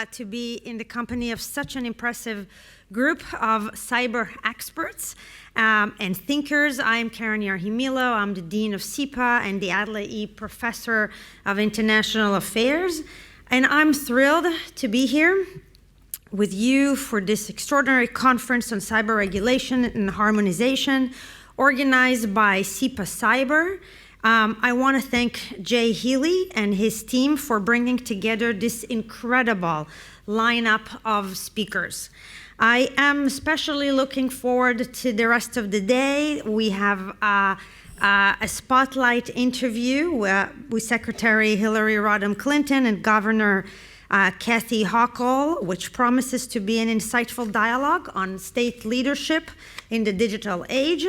to be in the company of such an impressive group of cyber experts and thinkers. I'm Karen Yarhimilo. I'm the Dean of SIPA and the Adlai E. Professor of International Affairs. And I'm thrilled to be here with you for this extraordinary conference on cyber regulation and harmonization organized by SIPA Cyber. I want to thank Jay Healy and his team for bringing together this incredible lineup of speakers. I am especially looking forward to the rest of the day. We have a spotlight interview with Secretary Hillary Rodham Clinton and Governor Kathy Hochul, which promises to be an insightful dialogue on state leadership in the digital age.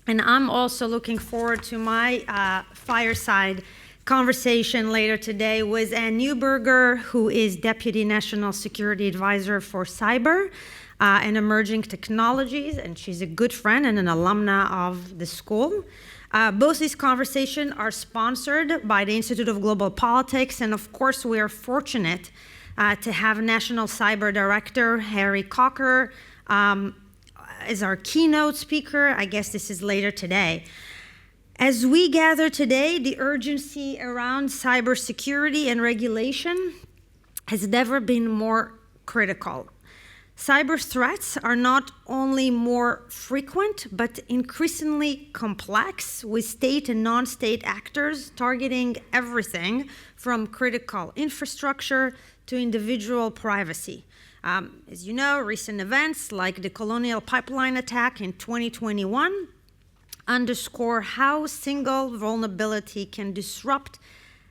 And I'm also looking forward to my fireside conversation later today with Ann Neuberger, who is Deputy National Security Advisor for Cyber and Emerging Technologies, and she's a good friend and an alumna of the school. Both these conversations are sponsored by the Institute of Global Politics, and of course we are fortunate to have National Cyber Director Harry Cocker as our keynote speaker. I guess this is later today. As we gather today, the urgency around cybersecurity and regulation has never been more critical. Cyber threats are not only more frequent, but increasingly complex, with state and non-state actors targeting everything from critical infrastructure to individual privacy. As you know, recent events like the Colonial Pipeline attack in 2021 underscore how single vulnerability can disrupt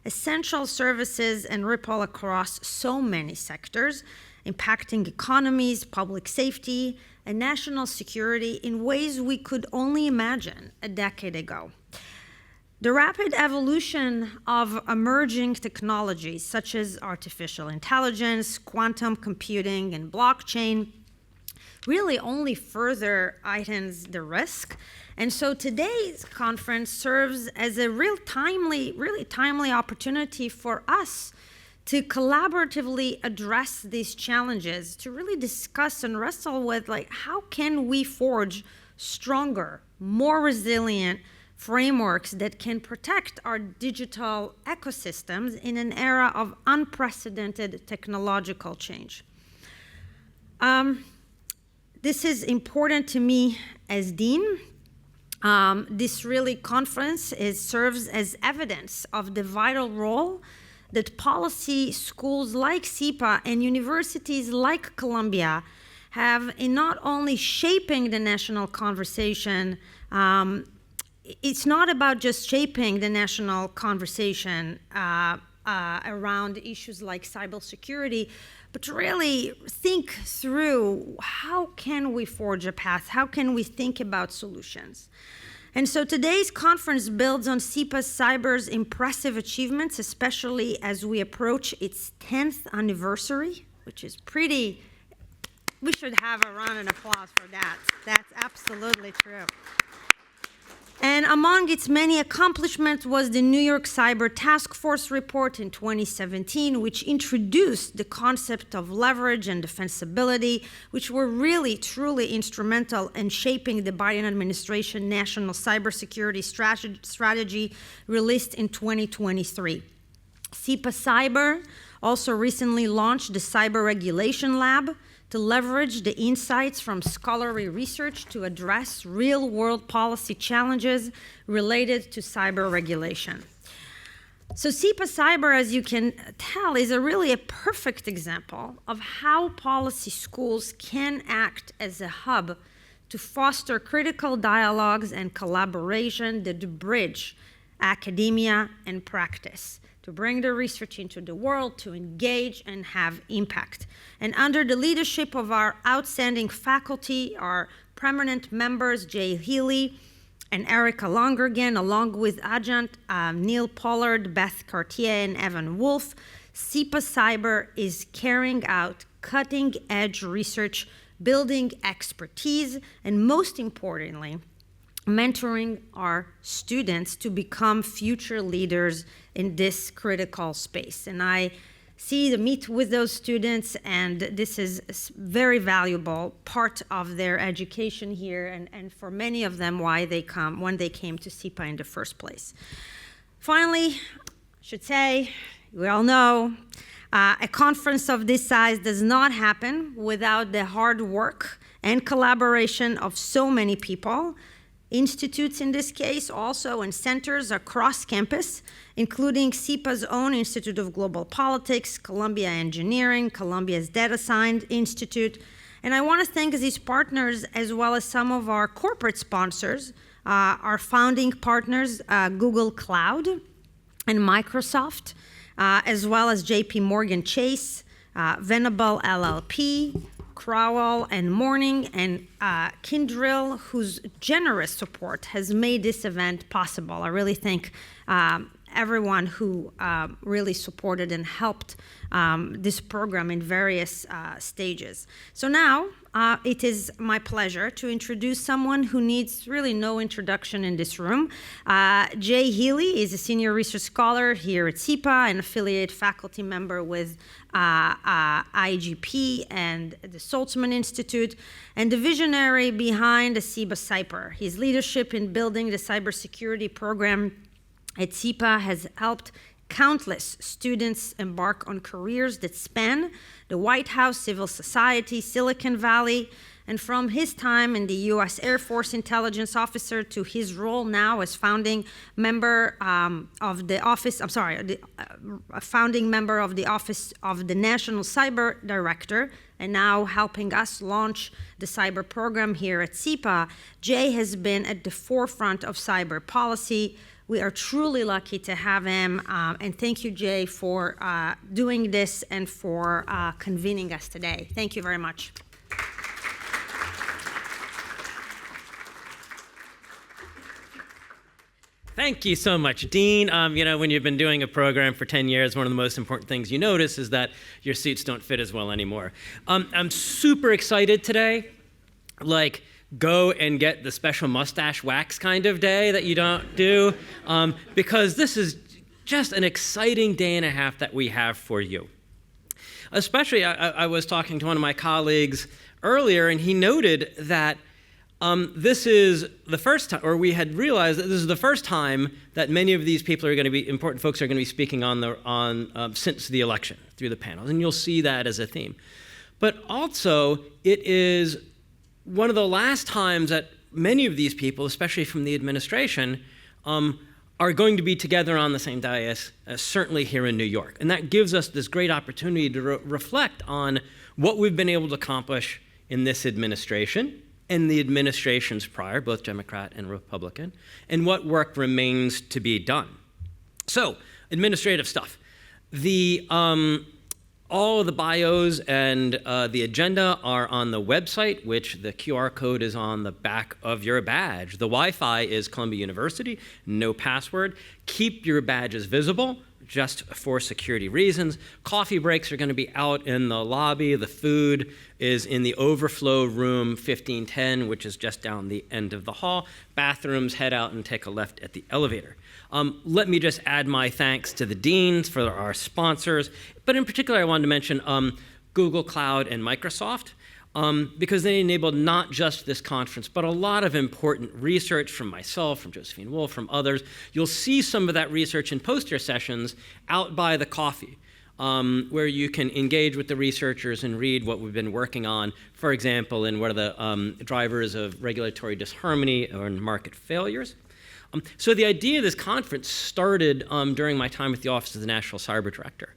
essential services and ripple across so many sectors, impacting economies, public safety, and national security in ways we could only imagine a decade ago. The rapid evolution of emerging technologies such as artificial intelligence, quantum computing, and blockchain really only further heightens the risk. And so today's conference serves as a really timely opportunity for us to collaboratively address these challenges, to really discuss and wrestle with, like, how can we forge stronger, more resilient frameworks that can protect our digital ecosystems in an era of unprecedented technological change. This is important to me as Dean. This really conference serves as evidence of the vital role that policy schools like SIPA and universities like Columbia have in not only shaping the national conversation. It's not about just shaping the national conversation around issues like cybersecurity, but to really think through how can we forge a path, how can we think about solutions. And so today's conference builds on SIPA Cyber's impressive achievements, especially as we approach its 10th anniversary, which is pretty, we should have a round of applause for that. That's absolutely true. And among its many accomplishments was the New York Cyber Task Force report in 2017, which introduced the concept of leverage and defensibility, which were really, truly instrumental in shaping the Biden administration national cybersecurity strategy released in 2023. SIPA Cyber also recently launched the Cyber Regulation Lab to leverage the insights from scholarly research to address real-world policy challenges related to cyber regulation. So SIPA Cyber, as you can tell, is really a perfect example of how policy schools can act as a hub to foster critical dialogues and collaboration that bridge academia and practice, to bring the research into the world, to engage and have impact. And under the leadership of our outstanding faculty, our permanent members, Jay Healy and Erica Longergan, along with adjunct Neil Pollard, Beth Cartier, and Evan Wolff, SIPA Cyber is carrying out cutting-edge research, building expertise, and most importantly, mentoring our students to become future leaders in this critical space. And I meet with those students, and this is a very valuable part of their education here, and for many of them when they came to SIPA in the first place. Finally, I should say, we all know, a conference of this size does not happen without the hard work and collaboration of so many people, institutes in this case also, and centers across campus, including SIPA's own Institute of Global Politics, Columbia Engineering, Columbia's Data Science Institute. And I want to thank these partners as well as some of our corporate sponsors, our founding partners, Google Cloud and Microsoft, as well as JP Morgan Chase, Venable LLP, Crowell and Morning, and Kindrill, whose generous support has made this event possible. I really thank everyone who really supported and helped this program in various stages. So now it is my pleasure to introduce someone who needs really no introduction in this room. Jay Healy is a senior research scholar here at SIPA, an affiliate faculty member with IGP and the Saltzman Institute, and the visionary behind the CyberSecurity. His leadership in building the cybersecurity program at SIPA has helped countless students embark on careers that span the White House, civil society, Silicon Valley, and from his time in the U.S. Air Force intelligence officer to his role now as founding member of the Office of the National Cyber Director, and now helping us launch the cyber program here at SIPA. Jay has been at the forefront of cyber policy. We are truly lucky to have him, and thank you, Jay, for doing this and for convening us today. Thank you very much. Thank you so much, Dean. When you've been doing a program for 10 years, one of the most important things you notice is that your suits don't fit as well anymore. I'm super excited today. Go and get the special mustache wax kind of day that you don't do, because this is just an exciting day and a half that we have for you. Especially, I was talking to one of my colleagues earlier, and he noted that this is the first time, or we had realized that this is the first time that many of these people are going to be, important folks are going to be speaking since the election through the panels, and you'll see that as a theme. But also, it is one of the last times that many of these people, especially from the administration, are going to be together on the same dais, certainly here in New York. And that gives us this great opportunity to reflect on what we've been able to accomplish in this administration and the administrations prior, both Democrat and Republican, and what work remains to be done. So, administrative stuff. All of the bios and the agenda are on the website, which the QR code is on the back of your badge. The Wi-Fi is Columbia University, no password. Keep your badges visible, just for security reasons. Coffee breaks are going to be out in the lobby. The food is in the overflow room 1510, which is just down the end of the hall. Bathrooms, head out and take a left at the elevator. Let me just add my thanks to the deans for our sponsors, but in particular I wanted to mention Google Cloud and Microsoft, because they enabled not just this conference, but a lot of important research from myself, from Josephine Wolff, from others. You'll see some of that research in poster sessions out by the coffee, where you can engage with the researchers and read what we've been working on, for example, in what are the drivers of regulatory disharmony or market failures. So the idea of this conference started during my time at the Office of the National Cyber Director,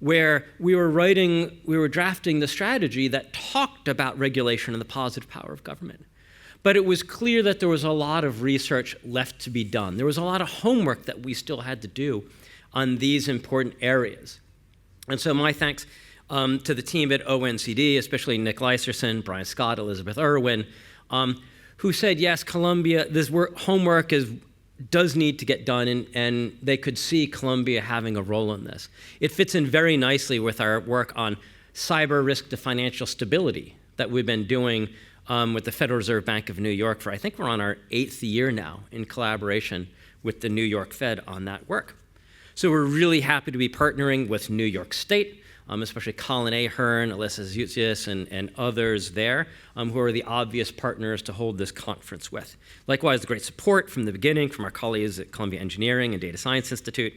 where we were drafting the strategy that talked about regulation and the positive power of government. But it was clear that there was a lot of research left to be done. There was a lot of homework that we still had to do on these important areas. And so my thanks to the team at ONCD, especially Nick Leiserson, Brian Scott, Elizabeth Irwin, who said, yes, Columbia, this homework does need to get done, and they could see Columbia having a role in this. It fits in very nicely with our work on cyber risk to financial stability that we've been doing with the Federal Reserve Bank of New York for, I think we're on our 8th year now in collaboration with the New York Fed on that work. So we're really happy to be partnering with New York State, especially Colin Ahern, Alyssa Zutius, and others there, who are the obvious partners to hold this conference with. Likewise, the great support from the beginning from our colleagues at Columbia Engineering and Data Science Institute.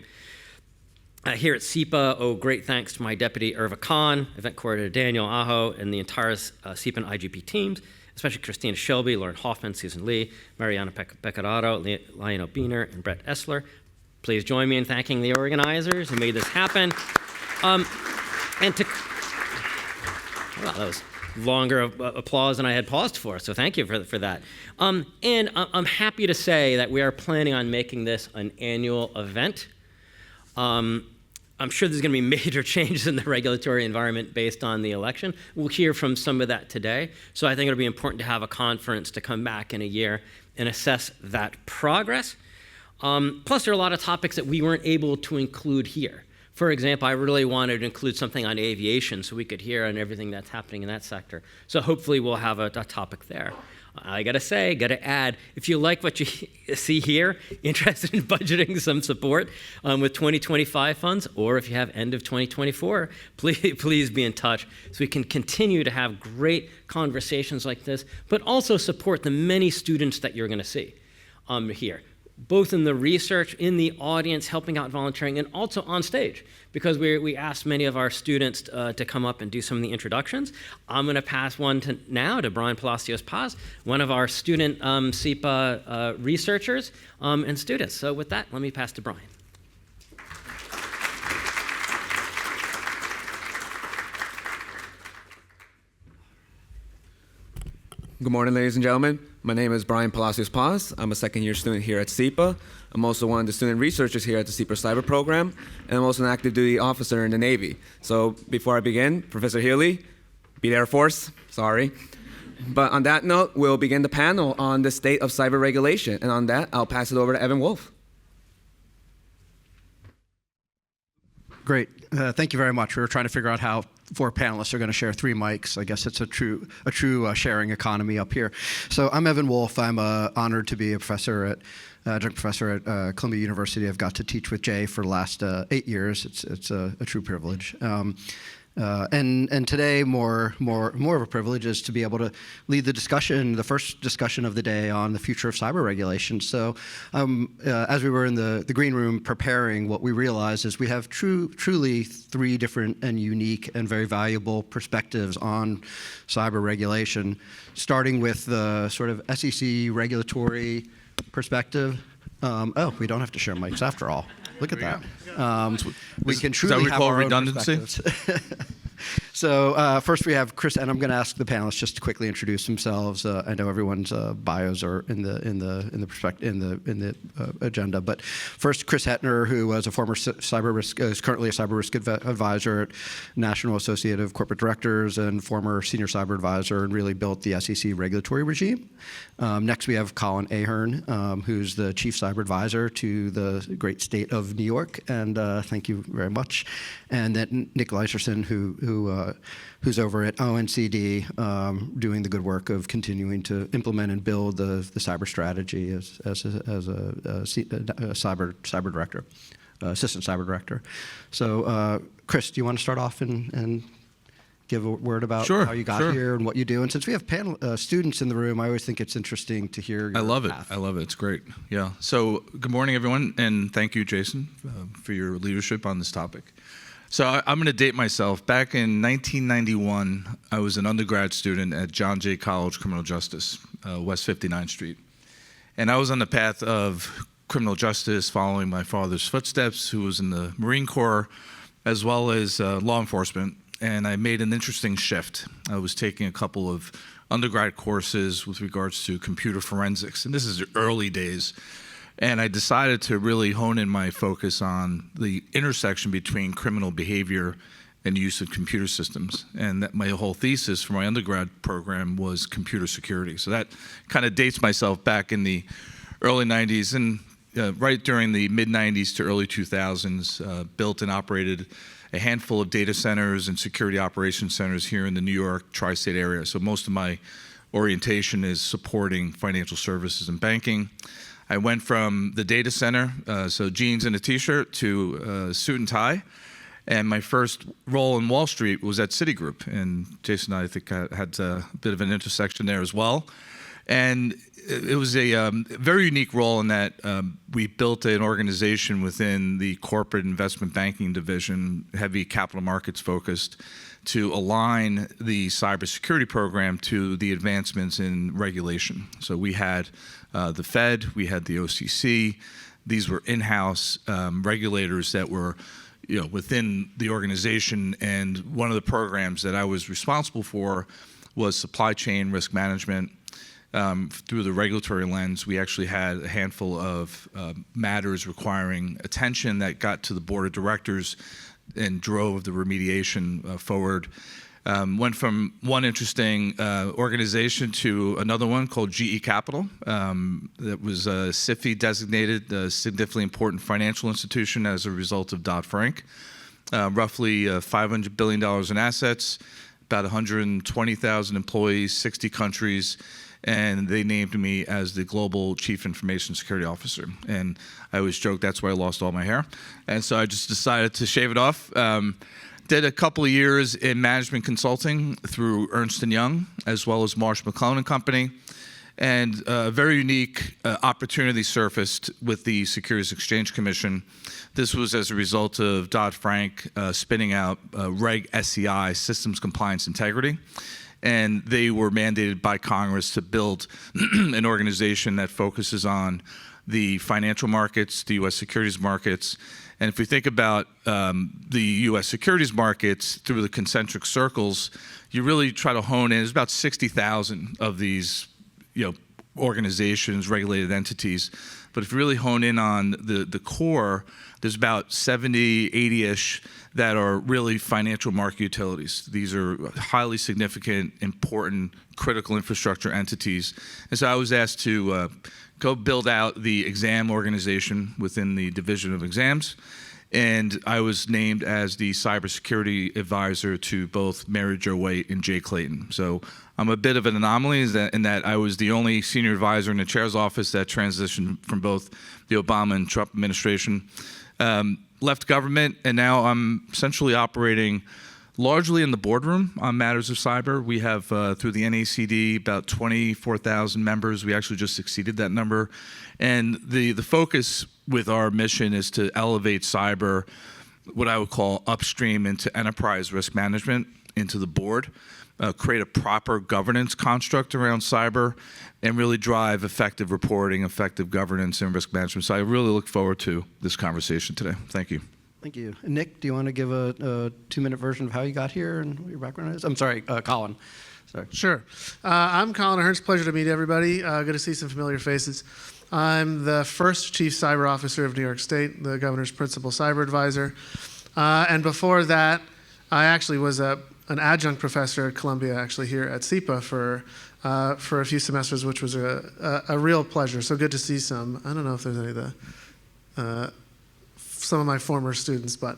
Here at SIPA, great thanks to my deputy, Irva Khan, event coordinator Daniel Aho, and the entire SIPA and IGP teams, especially Christina Shelby, Lauren Hoffman, Susan Lee, Mariana Pecoraro, Lionel Biener, and Brett Essler. Please join me in thanking the organizers who made this happen. Well, that was longer applause than I had paused for, so thank you for that. And I'm happy to say that we are planning on making this an annual event. I'm sure there's going to be major changes in the regulatory environment based on the election. We'll hear from some of that today. So I think it'll be important to have a conference to come back in a year and assess that progress. Plus, there are a lot of topics that we weren't able to include here. For example, I really wanted to include something on aviation so we could hear on everything that's happening in that sector. So hopefully we'll have a topic there. I gotta add, if you like what you see here, interested in budgeting some support with 2025 funds, or if you have end of 2024, please be in touch so we can continue to have great conversations like this, but also support the many students that you're gonna see here, both in the research, in the audience, helping out volunteering, and also on stage, because we asked many of our students to come up and do some of the introductions. I'm going to pass one now to Brian Palacios Paz, one of our student SIPA researchers and students. So with that, let me pass to Brian. Good morning, ladies and gentlemen. My name is Brian Palacios Paz. I'm a second-year student here at SIPA. I'm also one of the student researchers here at the SIPA Cyber Program, and I'm also an active duty officer in the Navy. So before I begin, Professor Healy, be the Air Force, sorry. But on that note, we'll begin the panel on the state of cyber regulation. And on that, I'll pass it over to Evan Wolff. Great. Thank you very much. We were trying to figure out how 4 panelists are going to share 3 mics. I guess it's a true sharing economy up here. So I'm Evan Wolff. I'm honored to be a professor adjunct professor at Columbia University. I've got to teach with Jay for the last 8 years. It's a true privilege. And today, more of a privilege is to be able to lead the discussion, the first discussion of the day on the future of cyber regulation. So as we were in the green room preparing, what we realized is we have truly 3 different and unique and very valuable perspectives on cyber regulation, starting with the sort of SEC regulatory perspective. Oh, we don't have to share mics after all. Look at that. We can truly have our own perspectives. So first we have Chris, and I'm going to ask the panelists just to quickly introduce themselves. I know everyone's bios are in the agenda, but first Chris Hetner, who was a former is currently a cyber risk advisor at National Association of Corporate Directors and former senior cyber advisor, and really built the SEC regulatory regime. Next we have Colin Ahern, who's the chief cyber advisor to the great state of New York, and thank you very much. And then Nick Leiserson, who's over at ONCD, doing the good work of continuing to implement and build the cyber strategy as a cyber director, assistant cyber director. So, Chris, do you want to start off and give a word about how you got here and what you do? And since we have students in the room, I always think it's interesting to hear your path. I love it. It's great. Yeah. So good morning, everyone, and thank you, Jason, for your leadership on this topic. So I'm going to date myself. Back in 1991, I was an undergrad student at John Jay College Criminal Justice, West 59th Street. And I was on the path of criminal justice, following my father's footsteps, who was in the Marine Corps, as well as law enforcement. And I made an interesting shift. I was taking a couple of undergrad courses with regards to computer forensics, and this is the early days. And I decided to really hone in my focus on the intersection between criminal behavior and use of computer systems. And that my whole thesis for my undergrad program was computer security. So that kind of dates myself back in the early 90s. And right during the mid-90s to early 2000s, built and operated a handful of data centers and security operations centers here in the New York tri-state area. So most of my orientation is supporting financial services and banking. I went from the data center, so jeans and a t-shirt, to suit and tie, And my first role in Wall Street was at Citigroup. And Jason and I think had a bit of an intersection there as well. And it was a very unique role in that we built an organization within the corporate investment banking division, heavy capital markets focused, to align the cybersecurity program to the advancements in regulation. So we had the Fed, we had the OCC. These were in-house regulators that were within the organization. And one of the programs that I was responsible for was supply chain risk management. Through the regulatory lens, we actually had a handful of matters requiring attention that got to the board of directors and drove the remediation forward. Went from one interesting organization to another one called GE Capital. That was a SIFI designated a significantly important financial institution as a result of Dodd-Frank. Roughly $500 billion in assets, about 120,000 employees, 60 countries. And they named me as the Global Chief Information Security Officer. And I always joke that's why I lost all my hair. And so I just decided to shave it off. Did a couple of years in management consulting through Ernst & Young, as well as Marsh McLennan Company. And a very unique opportunity surfaced with the Securities Exchange Commission. This was as a result of Dodd-Frank spinning out Reg SCI, Systems Compliance Integrity. And they were mandated by Congress to build an organization that focuses on the financial markets, the U.S. securities markets. And if we think about the U.S. securities markets through the concentric circles, you really try to hone in. There's about 60,000 of these organizations, regulated entities. But if you really hone in on the core, there's about 70, 80-ish that are really financial market utilities. These are highly significant, important, critical infrastructure entities. And so I was asked to go build out the exam organization within the Division of Exams. And I was named as the cybersecurity advisor to both Mary Jo White and Jay Clayton. So I'm a bit of an anomaly in that I was the only senior advisor in the chair's office that transitioned from both the Obama and Trump administration. Left government, and now I'm essentially operating largely in the boardroom on matters of cyber. We have, through the NACD, about 24,000 members. We actually just exceeded that number. And the focus with our mission is to elevate cyber, what I would call upstream into enterprise risk management, into the board, create a proper governance construct around cyber, and really drive effective reporting, effective governance, and risk management. So I really look forward to this conversation today. Thank you. Thank you. Nick, do you want to give a 2-minute version of how you got here and what your background is? I'm sorry, Colin. Sorry. Sure. I'm Colin Ahern. It's a pleasure to meet everybody. Good to see some familiar faces. I'm the first Chief Cyber Officer of New York State, the Governor's Principal Cyber Advisor. And before that, I actually was an adjunct professor at Columbia, actually here at SIPA for a few semesters, which was a real pleasure. So good to see some. I don't know if there's any of the some of my former students, but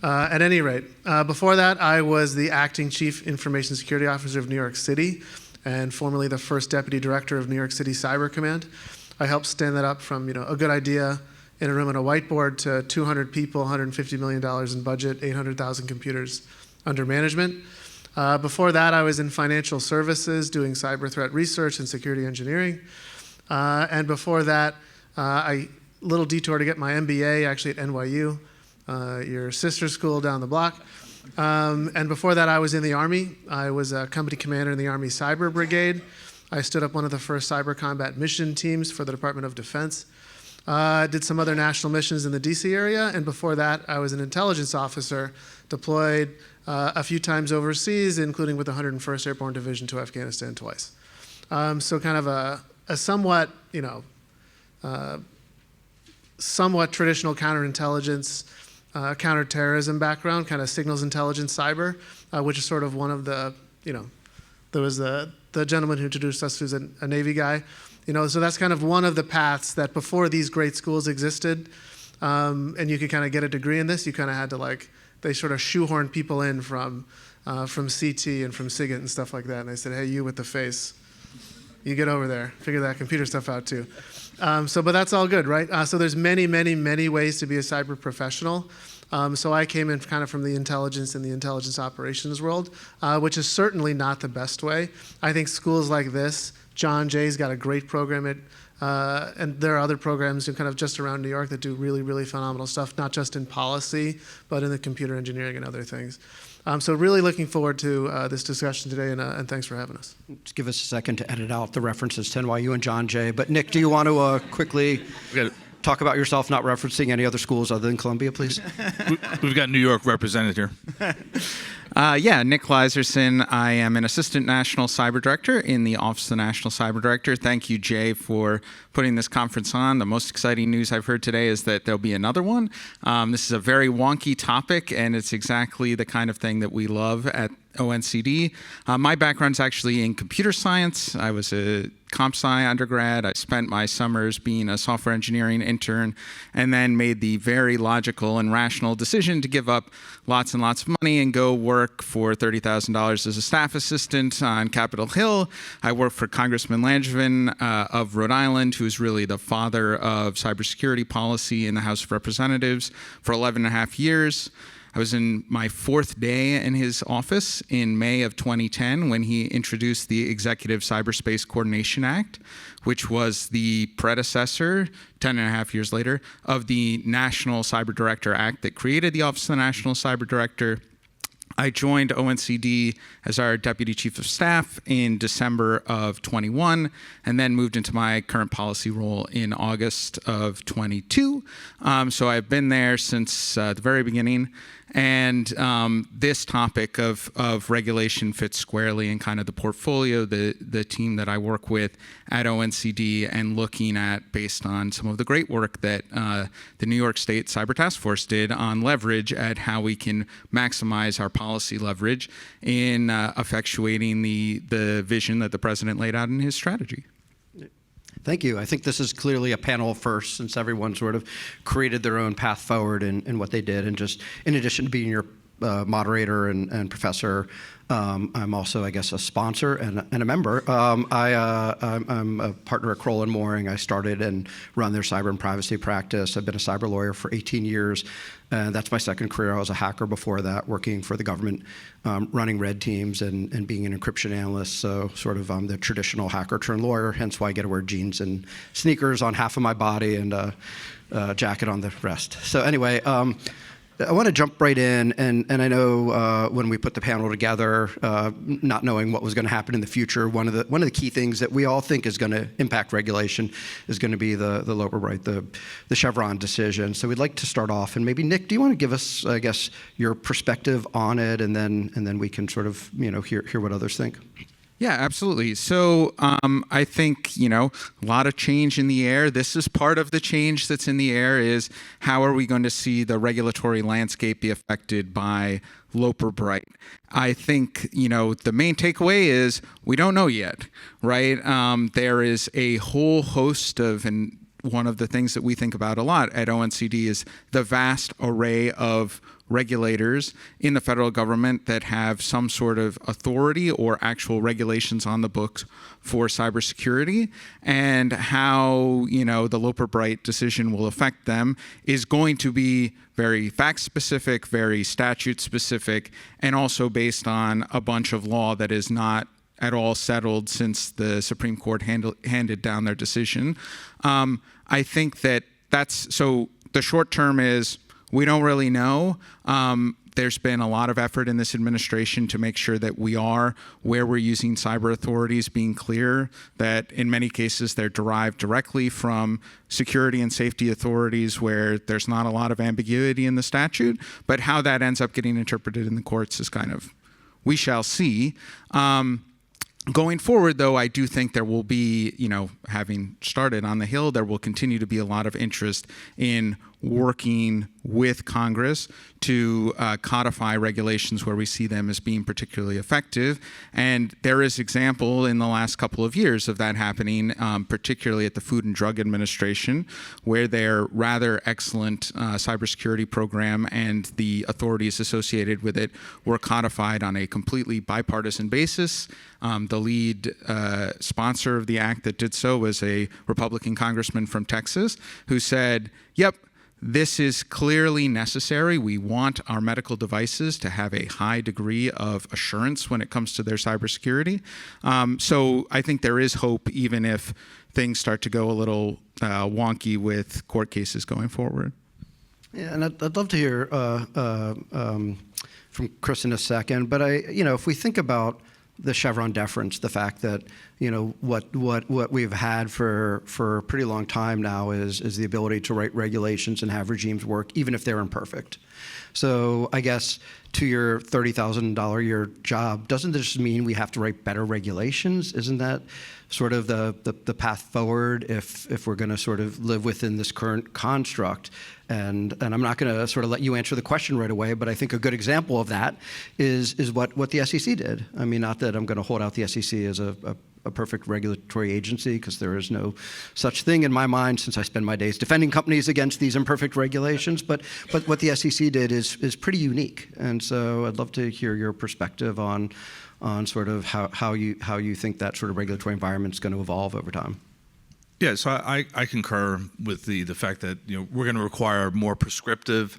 at any rate, before that, I was the acting Chief Information Security Officer of New York City, and formerly the first Deputy Director of New York City Cyber Command. I helped stand that up from a good idea in a room and a whiteboard to 200 people, $150 million in budget, 800,000 computers under management. Before that, I was in financial services doing cyber threat research and security engineering. And before that, little detour to get my MBA actually at NYU, your sister school down the block. And before that, I was in the Army. I was a company commander in the Army Cyber Brigade. I stood up one of the first cyber combat mission teams for the Department of Defense. Did some other national missions in the DC area. And before that, I was an intelligence officer deployed a few times overseas, including with the 101st Airborne Division to Afghanistan twice. So kind of a somewhat, somewhat traditional counterintelligence, counterterrorism background, kind of signals intelligence cyber, which is sort of one of the, there was the gentleman who introduced us who's a Navy guy. So that's kind of one of the paths that before these great schools existed, and you could kind of get a degree in this, you kind of had to they sort of shoehorned people in from CT and from SIGINT and stuff like that. And they said, hey, you with the face, you get over there, figure that computer stuff out too. But that's all good, right? So there's many, many, many ways to be a cyber professional. So I came in kind of from the intelligence and the intelligence operations world, which is certainly not the best way. I think schools like this, John Jay's got a great program at, and there are other programs kind of just around New York that do really, really phenomenal stuff, not just in policy, but in the computer engineering and other things. So really looking forward to this discussion today, and thanks for having us. Just give us a second to edit out the references to NYU and John Jay. But Nick, do you want to quickly talk about yourself, not referencing any other schools other than Columbia, please? We've got New York represented here. Yeah, Nick Leiserson. I am an Assistant National Cyber Director in the Office of the National Cyber Director. Thank you, Jay, for putting this conference on. The most exciting news I've heard today is that there'll be another one. This is a very wonky topic, and it's exactly the kind of thing that we love at ONCD. My background's actually in computer science. I was a comp sci undergrad. I spent my summers being a software engineering intern, and then made the very logical and rational decision to give up lots and lots of money and go work for $30,000 as a staff assistant on Capitol Hill. I worked for Congressman Langevin of Rhode Island, who is really the father of cybersecurity policy in the House of Representatives, for 11 and a half years. I was in my 4th day in his office in May of 2010 when he introduced the Executive Cyberspace Coordination Act, which was the predecessor, 10 and a half years later, of the National Cyber Director Act that created the Office of the National Cyber Director. I joined ONCD as our Deputy Chief of Staff in December of 21, and then moved into my current policy role in August of 22. So I've been there since the very beginning. And this topic of regulation fits squarely in kind of the portfolio, the team that I work with at ONCD, and looking at, based on some of the great work that the New York State Cyber Task Force did on leverage, at how we can maximize our policy leverage in effectuating the vision that the president laid out in his strategy. Thank you. I think this is clearly a panel first, since everyone sort of created their own path forward in what they did. And just in addition to being your moderator and professor, I'm also, I guess, a sponsor and a member. I'm a partner at Crowell and Mooring. I started and run their cyber and privacy practice. I've been a cyber lawyer for 18 years. That's my second career. I was a hacker before that, working for the government, running red teams and being an encryption analyst. So sort of I'm the traditional hacker turned lawyer, hence why I get to wear jeans and sneakers on half of my body and a jacket on the rest. So anyway, I want to jump right in, and I know when we put the panel together, not knowing what was going to happen in the future, one of the key things that we all think is going to impact regulation is going to be the lower right, the Chevron decision. So we'd like to start off, and maybe Nick, do you want to give us, I guess, your perspective on it, and then we can sort of hear what others think. Yeah, absolutely. So I think, a lot of change in the air. This is part of the change that's in the air, is how are we going to see the regulatory landscape be affected by Loper Bright? I think, the main takeaway is we don't know yet, right? There is a whole host of, and one of the things that we think about a lot at ONCD is the vast array of regulators in the federal government that have some sort of authority or actual regulations on the books for cybersecurity, and how the Loper Bright decision will affect them is going to be very fact specific, very statute specific, and also based on a bunch of law that is not at all settled since the Supreme Court handed down their decision. I think so the short term is we don't really know. There's been a lot of effort in this administration to make sure that we are, where we're using cyber authorities, being clear that in many cases they're derived directly from security and safety authorities where there's not a lot of ambiguity in the statute, but how that ends up getting interpreted in the courts is kind of, we shall see. Going forward, though, I do think there will be, having started on the Hill, there will continue to be a lot of interest in working with Congress to codify regulations where we see them as being particularly effective. And there is example in the last couple of years of that happening, particularly at the Food and Drug Administration, where their rather excellent cybersecurity program and the authorities associated with it were codified on a completely bipartisan basis. The lead sponsor of the act that did so was a Republican congressman from Texas who said, yep, this is clearly necessary. We want our medical devices to have a high degree of assurance when it comes to their cybersecurity. So I think there is hope, even if things start to go a little wonky with court cases going forward. Yeah, and I'd love to hear from Chris in a second. But if we think about the Chevron deference, the fact that what we've had for a pretty long time now is the ability to write regulations and have regimes work, even if they're imperfect. So I guess to your $30,000 a year job, doesn't this mean we have to write better regulations? Isn't that sort of the path forward if we're going to sort of live within this current construct? And I'm not going to sort of let you answer the question right away, but I think a good example of that is what the SEC did. I mean, not that I'm going to hold out the SEC as a perfect regulatory agency, because there is no such thing in my mind, since I spend my days defending companies against these imperfect regulations. But what the SEC did is pretty unique, and so I'd love to hear your perspective on sort of how you think that sort of regulatory environment is going to evolve over time. Yeah, so I concur with the fact that we're going to require more prescriptive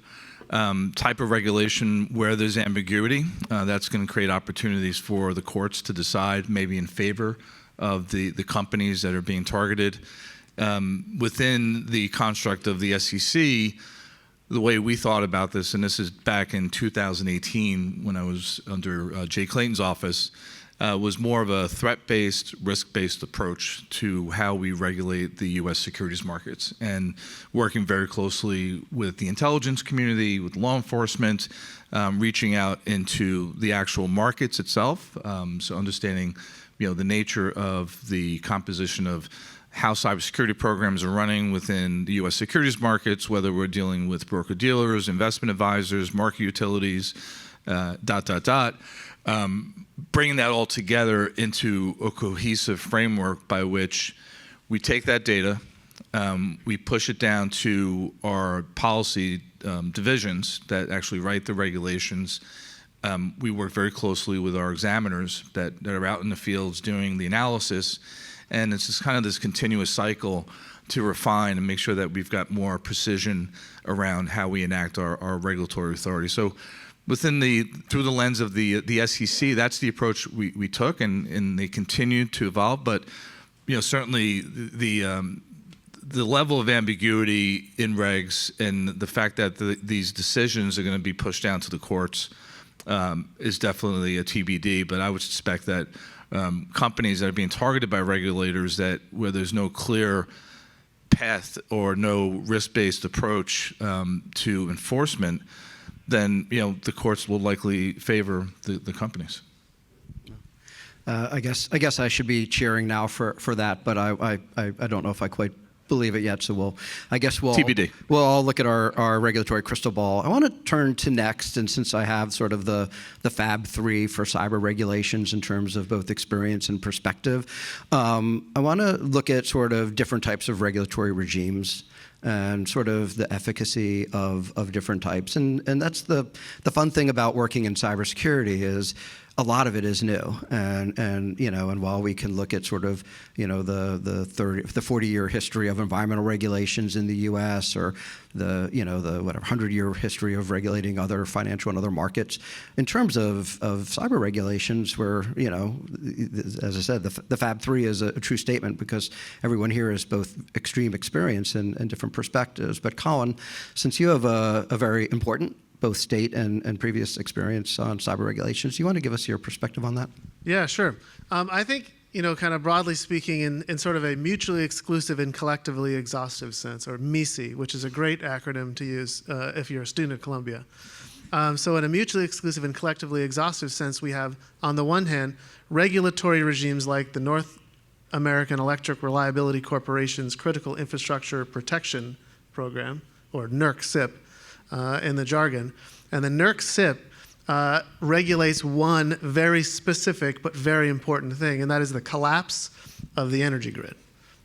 type of regulation where there's ambiguity. That's going to create opportunities for the courts to decide maybe in favor of the companies that are being targeted. Within the construct of the SEC, the way we thought about this, and this is back in 2018 when I was under Jay Clayton's office, was more of a threat-based, risk-based approach to how we regulate the U.S. securities markets, and working very closely with the intelligence community, with law enforcement, reaching out into the actual markets itself, so understanding the nature of the composition of how cybersecurity programs are running within the U.S. securities markets, whether we're dealing with broker-dealers, investment advisors, market utilities, bringing that all together into a cohesive framework by which we take that data, we push it down to our policy divisions that actually write the regulations. We work very closely with our examiners that are out in the fields doing the analysis, and it's just kind of this continuous cycle to refine and make sure that we've got more precision around how we enact our regulatory authority. So through the lens of the SEC, that's the approach we took, and they continue to evolve. But certainly the level of ambiguity in regs and the fact that these decisions are going to be pushed down to the courts is definitely a TBD. But I would suspect that companies that are being targeted by regulators, where there's no clear path or no risk-based approach to enforcement, then the courts will likely favor the companies. I guess I should be cheering now for that, but I don't know if I quite believe it yet. So we'll TBD. We'll all look at our regulatory crystal ball. I want to turn to next, and since I have sort of the Fab 3 for cyber regulations in terms of both experience and perspective, I want to look at sort of different types of regulatory regimes and sort of the efficacy of different types. And that's the fun thing about working in cybersecurity is a lot of it is new. And while we can look at sort of the 40-year history of environmental regulations in the U.S. or the 100-year history of regulating other financial and other markets, in terms of cyber regulations, where as I said, the Fab 3 is a true statement because everyone here has both extreme experience and different perspectives. But Colin, since you have a very important both state and previous experience on cyber regulations, you want to give us your perspective on that? Yeah, sure. I think, kind of broadly speaking, in sort of a mutually exclusive and collectively exhaustive sense, or MISI, which is a great acronym to use if you're a student at Columbia. So in a mutually exclusive and collectively exhaustive sense, we have, on the one hand, regulatory regimes like the North American Electric Reliability Corporation's Critical Infrastructure Protection Program, or NERC-CIP, in the jargon. And the NERC-CIP regulates one very specific but very important thing, and that is the collapse of the energy grid.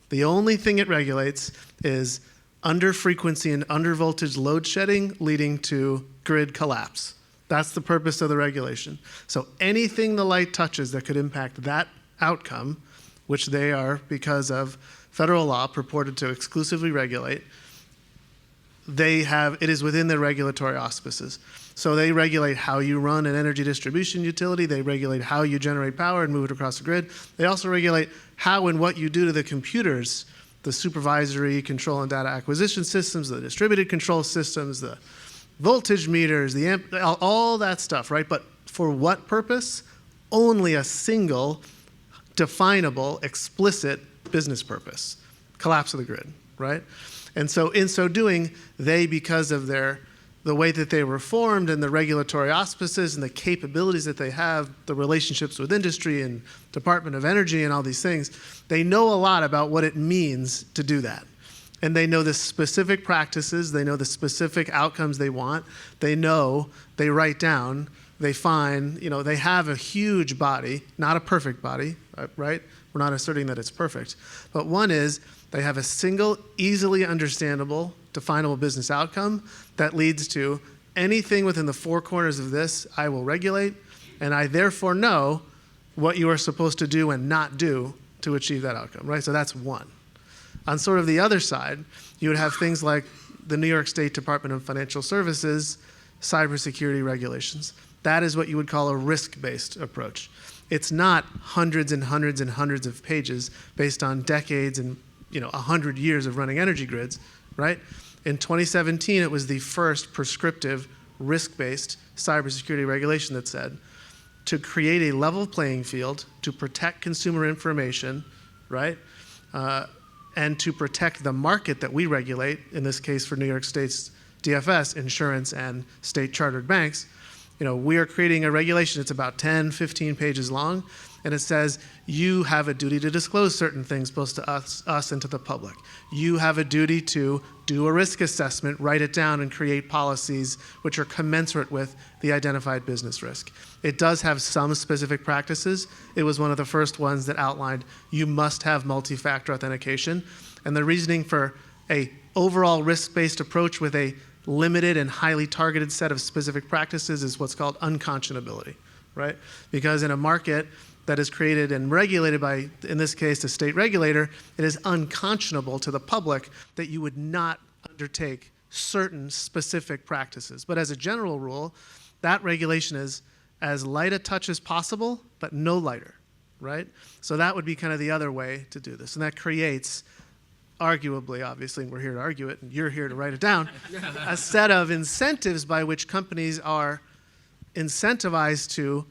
The only thing it regulates is under frequency and under voltage load shedding leading to grid collapse. That's the purpose of the regulation. So anything the light touches that could impact that outcome, which they are, because of federal law, purported to exclusively regulate, it is within their regulatory auspices. So they regulate how you run an energy distribution utility. They regulate how you generate power and move it across the grid. They also regulate how and what you do to the computers, the supervisory control and data acquisition systems, the distributed control systems, the voltage meters, the all that stuff, right? But for what purpose? Only a single definable, explicit business purpose: collapse of the grid, right? And so in so doing, they, because of the way that they were formed and the regulatory auspices and the capabilities that they have, the relationships with industry and Department of Energy and all these things, they know a lot about what it means to do that. And they know the specific practices, they know the specific outcomes they want, they write down, they find, they have a huge body, not a perfect body, right? We're not asserting that it's perfect. But one is, they have a single, easily understandable, definable business outcome that leads to anything within the four corners of this, I will regulate, and I therefore know what you are supposed to do and not do to achieve that outcome, right? So that's one. On sort of the other side, you would have things like the New York State Department of Financial Services cybersecurity regulations. That is what you would call a risk-based approach. It's not hundreds and hundreds and hundreds of pages based on decades and 100 years of running energy grids, right? In 2017, it was the first prescriptive risk-based cybersecurity regulation that said to create a level playing field to protect consumer information, right? And to protect the market that we regulate, in this case for New York State's DFS, insurance and state chartered banks, we are creating a regulation. It's about 10, 15 pages long, and it says you have a duty to disclose certain things both to us and to the public. You have a duty to do a risk assessment, write it down, and create policies which are commensurate with the identified business risk. It does have some specific practices. It was one of the first ones that outlined you must have multi-factor authentication, and the reasoning for a overall risk-based approach with a limited and highly targeted set of specific practices is what's called unconscionability, right? Because in a market that is created and regulated by, in this case, a state regulator, it is unconscionable to the public that you would not undertake certain specific practices. But as a general rule, that regulation is as light a touch as possible, but no lighter, right? So that would be kind of the other way to do this. And that creates, arguably, obviously, and we're here to argue it, and you're here to write it down, a set of incentives by which companies are incentivized to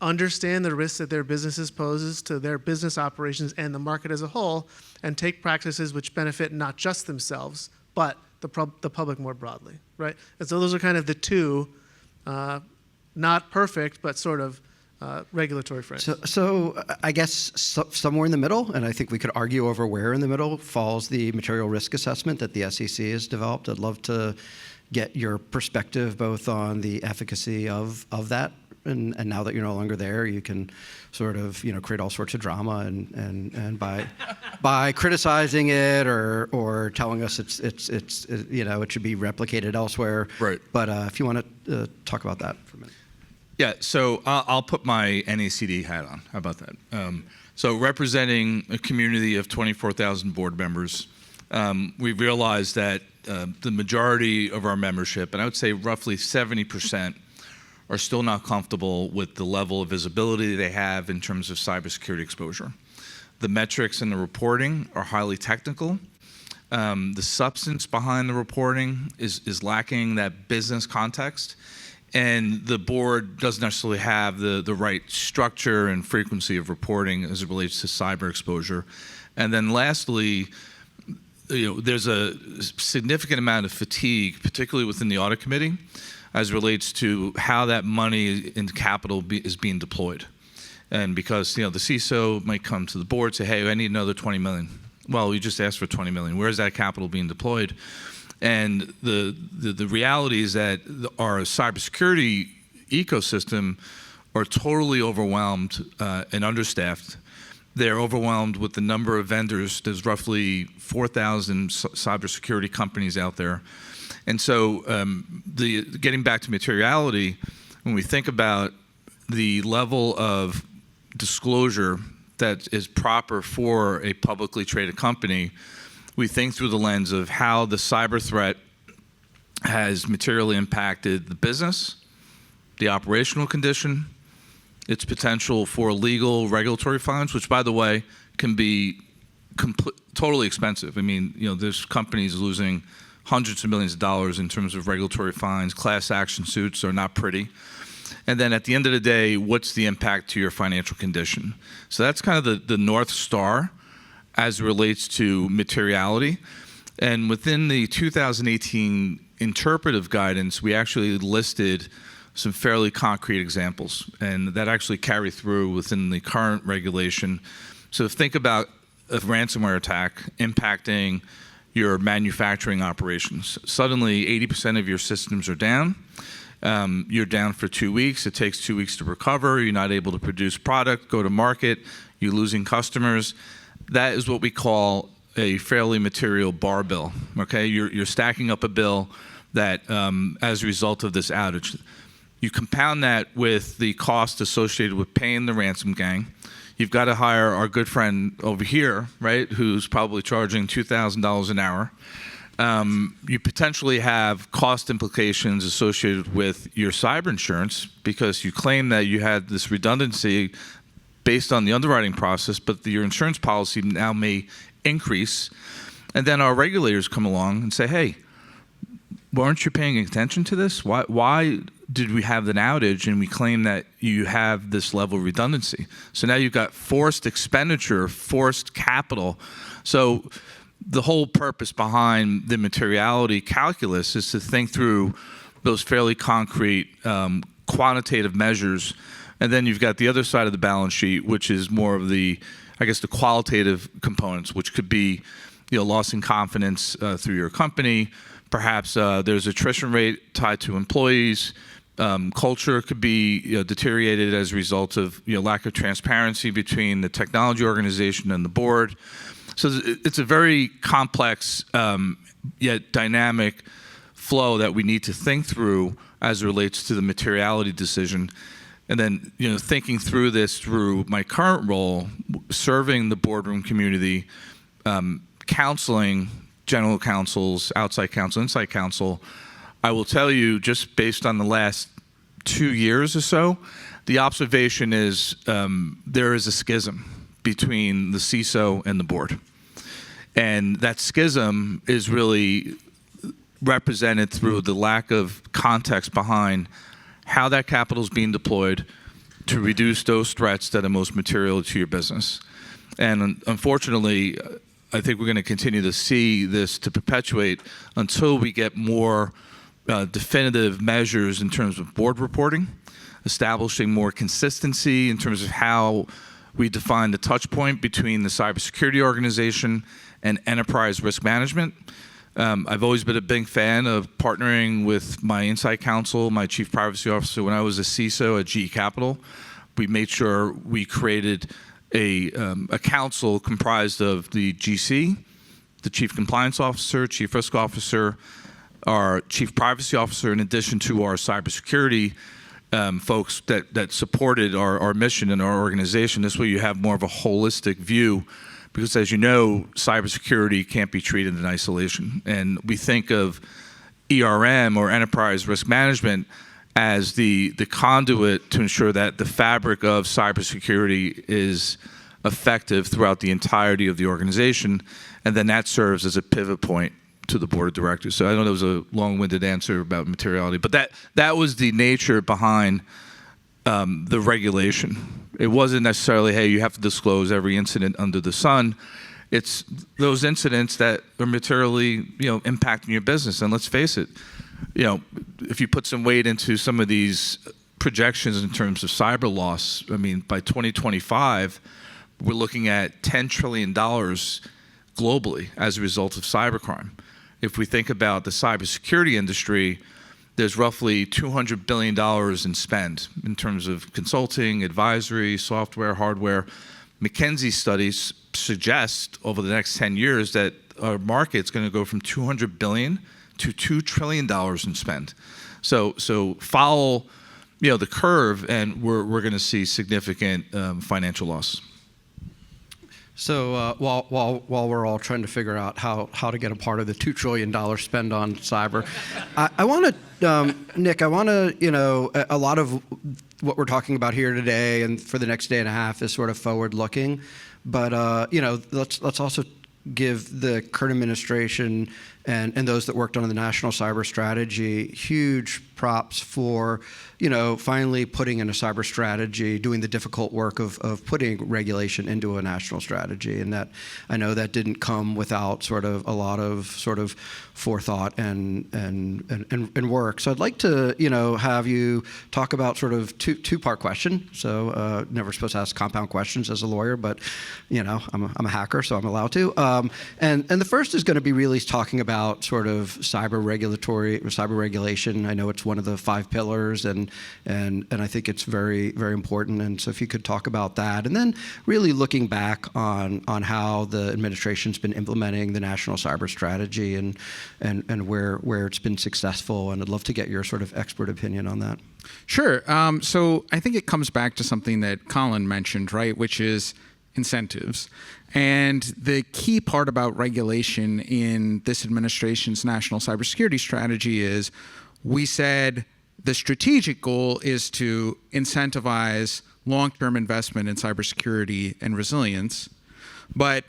understand the risks that their businesses poses to their business operations and the market as a whole, and take practices which benefit not just themselves, but the public more broadly, right? And so those are kind of the two, not perfect, but sort of regulatory frameworks. So I guess somewhere in the middle, and I think we could argue over where in the middle, falls the material risk assessment that the SEC has developed. I'd love to get your perspective both on the efficacy of that, and now that you're no longer there, you can sort of create all sorts of drama and by criticizing it or telling us it's it should be replicated elsewhere. Right. But if you want to talk about that for a minute. Yeah, so I'll put my NACD hat on. How about that? So representing a community of 24,000 board members, we realized that the majority of our membership, and I would say roughly 70%, are still not comfortable with the level of visibility they have in terms of cybersecurity exposure. The metrics and the reporting are highly technical. The substance behind the reporting is lacking that business context. And the board doesn't necessarily have the right structure and frequency of reporting as it relates to cyber exposure. And then lastly, there's a significant amount of fatigue, particularly within the audit committee, as it relates to how that money in capital is being deployed. And because the CISO might come to the board and say, hey, I need another 20 million. Well, you just asked for 20 million. Where's that capital being deployed? And the reality is that our cybersecurity ecosystem are totally overwhelmed and understaffed. They're overwhelmed with the number of vendors. There's roughly 4,000 cybersecurity companies out there. And so getting back to materiality, when we think about the level of disclosure that is proper for a publicly traded company, we think through the lens of how the cyber threat has materially impacted the business, the operational condition, its potential for legal regulatory fines, which, by the way, can be totally expensive. I mean, there's companies losing hundreds of millions of dollars in terms of regulatory fines. Class action suits are not pretty. And then at the end of the day, what's the impact to your financial condition? So that's kind of the North Star as it relates to materiality. And within the 2018 interpretive guidance, we actually listed some fairly concrete examples, and that actually carry through within the current regulation. So think about a ransomware attack impacting your manufacturing operations. Suddenly, 80% of your systems are down. You're down for 2 weeks. It takes 2 weeks to recover. You're not able to produce product, go to market. You're losing customers. That is what we call a fairly material bar bill. Okay, you're stacking up a bill that, as a result of this outage, you compound that with the cost associated with paying the ransom gang. You've got to hire our good friend over here, right, who's probably charging $2,000 an hour. You potentially have cost implications associated with your cyber insurance because you claim that you had this redundancy based on the underwriting process, but your insurance policy now may increase. And then our regulators come along and say, hey, weren't you paying attention to this? Why did we have an outage and we claim that you have this level of redundancy? So now you've got forced expenditure, forced capital. So the whole purpose behind the materiality calculus is to think through those fairly concrete quantitative measures. And then you've got the other side of the balance sheet, which is more of the, I guess, the qualitative components, which could be, loss in confidence through your company. Perhaps there's attrition rate tied to employees. Culture could be deteriorated as a result of lack of transparency between the technology organization and the board. So it's a very complex yet dynamic flow that we need to think through as it relates to the materiality decision. And then thinking through this through my current role, serving the boardroom community, counseling general counsels, outside counsel, inside counsel, I will tell you, just based on the last 2 years or so, the observation is there is a schism between the CISO and the board. And that schism is really represented through the lack of context behind how that capital is being deployed to reduce those threats that are most material to your business. And unfortunately, I think we're going to continue to see this to perpetuate until we get more definitive measures in terms of board reporting, establishing more consistency in terms of how we define the touch point between the cybersecurity organization and enterprise risk management. I've always been a big fan of partnering with my inside counsel, my chief privacy officer. When I was a CISO at GE Capital, we made sure we created a council comprised of the GC, the chief compliance officer, chief risk officer, our chief privacy officer, in addition to our cybersecurity folks that supported our mission and our organization. This way you have more of a holistic view, because as you know, cybersecurity can't be treated in isolation. And we think of ERM, or enterprise risk management, as the conduit to ensure that the fabric of cybersecurity is effective throughout the entirety of the organization, and then that serves as a pivot point to the board of directors. So I know that was a long-winded answer about materiality, but that was the nature behind the regulation. It wasn't necessarily, hey, you have to disclose every incident under the sun. It's those incidents that are materially, impacting your business. And let's face it, if you put some weight into some of these projections in terms of cyber loss, I mean, by 2025, we're looking at $10 trillion globally as a result of cybercrime. If we think about the cybersecurity industry, there's roughly $200 billion in spend in terms of consulting, advisory, software, hardware. McKinsey studies suggest over the next 10 years that our market's going to go from $200 billion to $2 trillion in spend. So follow, the curve, and we're going to see significant financial loss. So while we're all trying to figure out how to get a part of the $2 trillion spend on cyber, I want to, Nick, I want to, a lot of what we're talking about here today and for the next day and a half is sort of forward-looking, but let's also give the current administration and those that worked on the national cyber strategy huge props for finally putting in a cyber strategy, doing the difficult work of putting regulation into a national strategy. And that I know that didn't come without sort of a lot of sort of forethought and work. So I'd like to have you talk about sort of two-part question. So never supposed to ask compound questions as a lawyer, but I'm a hacker, so I'm allowed to. And the first is going to be really talking about sort of cyber regulation. I know it's one of the 5 pillars, and I think it's very, very important. And so if you could talk about that, and then really looking back on how the administration's been implementing the national cyber strategy and where it's been successful. And I'd love to get your sort of expert opinion on that. Sure. So I think it comes back to something that Colin mentioned, right, which is incentives. And the key part about regulation in this administration's national cybersecurity strategy is we said the strategic goal is to incentivize long-term investment in cybersecurity and resilience, but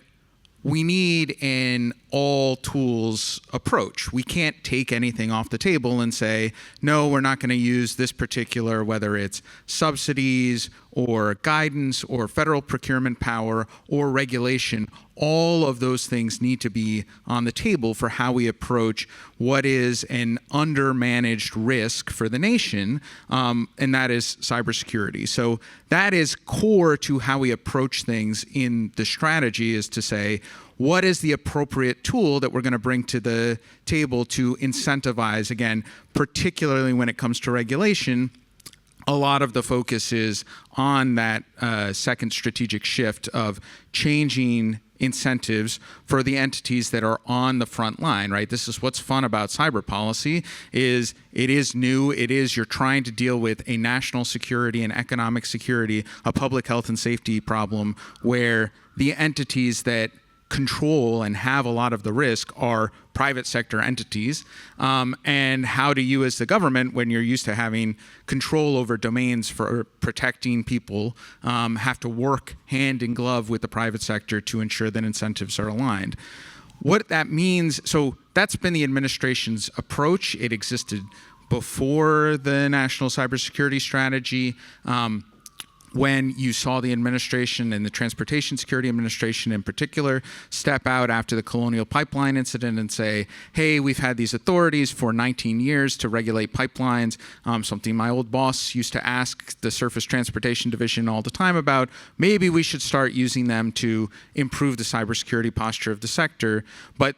we need an all-tools approach. We can't take anything off the table and say, no, we're not going to use this particular, whether it's subsidies or guidance or federal procurement power or regulation. All of those things need to be on the table for how we approach what is an undermanaged risk for the nation, and that is cybersecurity. So that is core to how we approach things in the strategy, is to say, what is the appropriate tool that we're going to bring to the table to incentivize, again, particularly when it comes to regulation. A lot of the focus is on that second strategic shift of changing incentives for the entities that are on the front line, right? This is what's fun about cyber policy, is it is new. It is, you're trying to deal with a national security and economic security, a public health and safety problem where the entities that control and have a lot of the risk are private sector entities. And how do you as the government, when you're used to having control over domains for protecting people, have to work hand in glove with the private sector to ensure that incentives are aligned? What that means, so that's been the administration's approach. It existed before the National Cybersecurity Strategy. When you saw the administration and the Transportation Security Administration in particular step out after the Colonial Pipeline incident and say, hey, we've had these authorities for 19 years to regulate pipelines, something my old boss used to ask the Surface Transportation Division all the time about, maybe we should start using them to improve the cybersecurity posture of the sector. But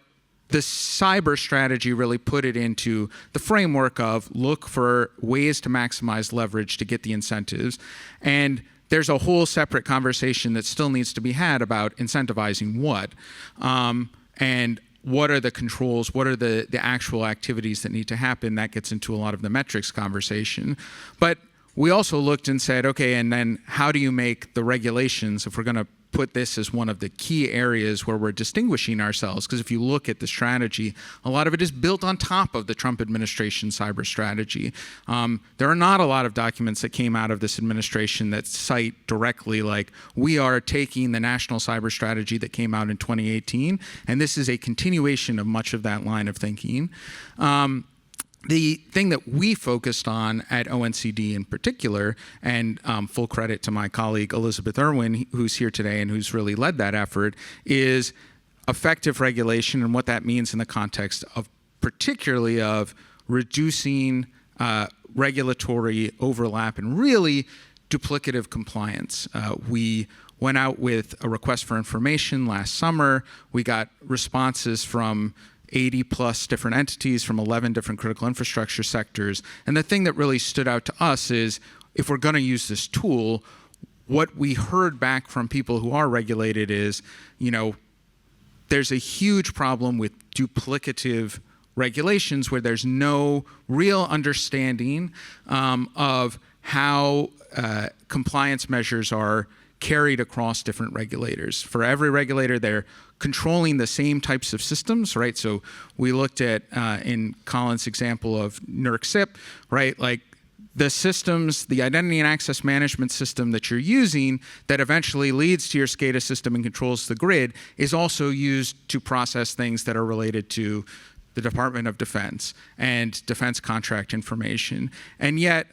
the cyber strategy really put it into the framework of look for ways to maximize leverage to get the incentives. And there's a whole separate conversation that still needs to be had about incentivizing what. And what are the controls? What are the actual activities that need to happen? That gets into a lot of the metrics conversation. But we also looked and said, okay, and then how do you make the regulations, if we're going to put this as one of the key areas where we're distinguishing ourselves, because if you look at the strategy, a lot of it is built on top of the Trump administration cyber strategy. There are not a lot of documents that came out of this administration that cite directly, like, we are taking the national cyber strategy that came out in 2018, and this is a continuation of much of that line of thinking. The thing that we focused on at ONCD in particular, and full credit to my colleague Elizabeth Irwin, who's here today and who's really led that effort, is effective regulation and what that means in the context of particularly of reducing regulatory overlap and really duplicative compliance. We went out with a request for information last summer. We got responses from 80 plus different entities from 11 different critical infrastructure sectors. And the thing that really stood out to us is, if we're going to use this tool, what we heard back from people who are regulated is, there's a huge problem with duplicative regulations where there's no real understanding of how compliance measures are carried across different regulators. For every regulator, they're controlling the same types of systems, right? So we looked at, in Colin's example of NERC SIP, right? Like the systems, the identity and access management system that you're using that eventually leads to your SCADA system and controls the grid is also used to process things that are related to the Department of Defense and defense contract information. And yet,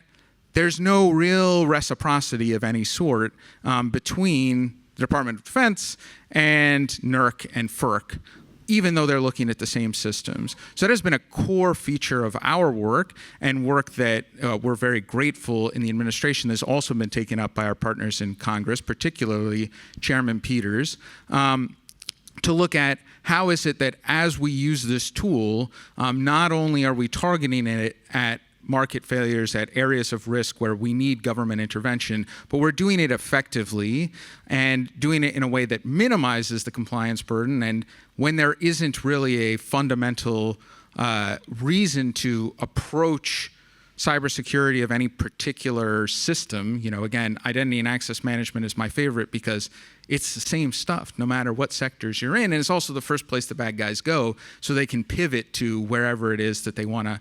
there's no real reciprocity of any sort between the Department of Defense and NERC and FERC, even though they're looking at the same systems. So that has been a core feature of our work, and work that we're very grateful in the administration has also been taken up by our partners in Congress, particularly Chairman Peters, to look at how is it that as we use this tool, not only are we targeting it at market failures, at areas of risk where we need government intervention, but we're doing it effectively and doing it in a way that minimizes the compliance burden. And when there isn't really a fundamental reason to approach cybersecurity of any particular system, again, identity and access management is my favorite because it's the same stuff no matter what sectors you're in. And it's also the first place the bad guys go, so they can pivot to wherever it is that they want to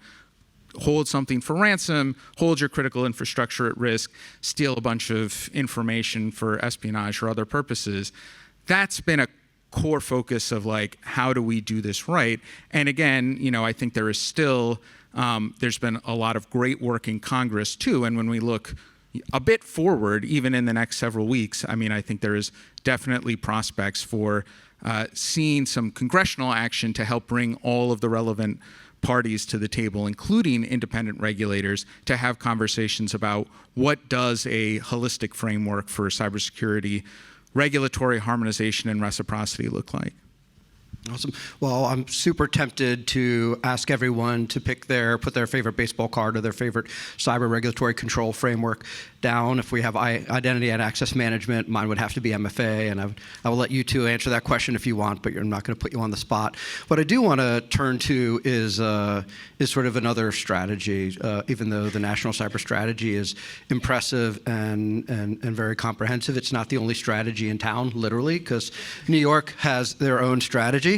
hold something for ransom, hold your critical infrastructure at risk, steal a bunch of information for espionage or other purposes. That's been a core focus of like, how do we do this right? And again, I think there is still, there's been a lot of great work in Congress too. And when we look a bit forward, even in the next several weeks, I think there is definitely prospects for seeing some congressional action to help bring all of the relevant parties to the table, including independent regulators, to have conversations about what does a holistic framework for cybersecurity, regulatory harmonization, and reciprocity look like. Awesome. Well, I'm super tempted to ask everyone to put their favorite baseball card or their favorite cyber regulatory control framework down. If we have identity and access management, mine would have to be MFA, and I will let you two answer that question if you want, but I'm not going to put you on the spot. What I do want to turn to is sort of another strategy, even though the National Cyber Strategy is impressive and very comprehensive. It's not the only strategy in town, literally, because New York has their own strategy.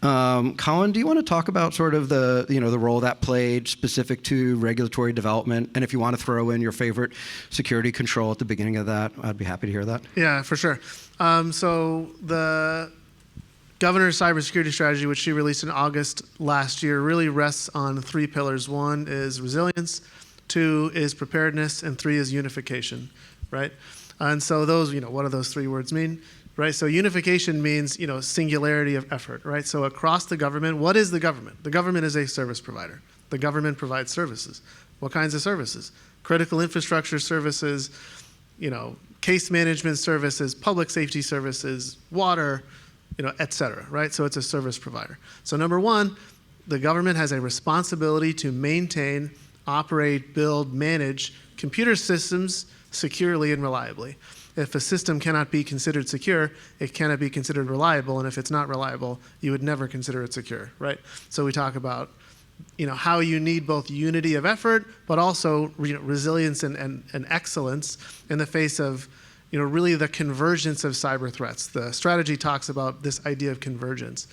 Colin, do you want to talk about sort of the role that played specific to regulatory development? And if you want to throw in your favorite security control at the beginning of that, I'd be happy to hear that. Yeah, for sure. So the governor's cybersecurity strategy, which she released in August last year, really rests on 3 pillars. 1 is resilience, 2 is preparedness, and 3 is unification, right? And so those, what do those 3 words mean? Right, so unification means, singularity of effort, right? So across the government, what is the government? The government is a service provider. The government provides services. What kinds of services? Critical infrastructure services, case management services, public safety services, water, et cetera, right? So it's a service provider. So number 1, the government has a responsibility to maintain, operate, build, manage computer systems securely and reliably. If a system cannot be considered secure, it cannot be considered reliable, and if it's not reliable, you would never consider it secure, right? So we talk about, how you need both unity of effort, but also resilience and excellence in the face of, really the convergence of cyber threats. The strategy talks about this idea of convergence.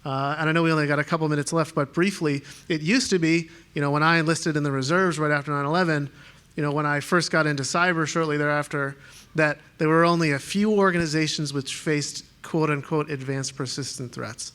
And I know we only got a couple minutes left, but briefly, it used to be, when I enlisted in the reserves right after 9/11, when I first got into cyber shortly thereafter, that there were only a few organizations which faced quote-unquote advanced persistent threats.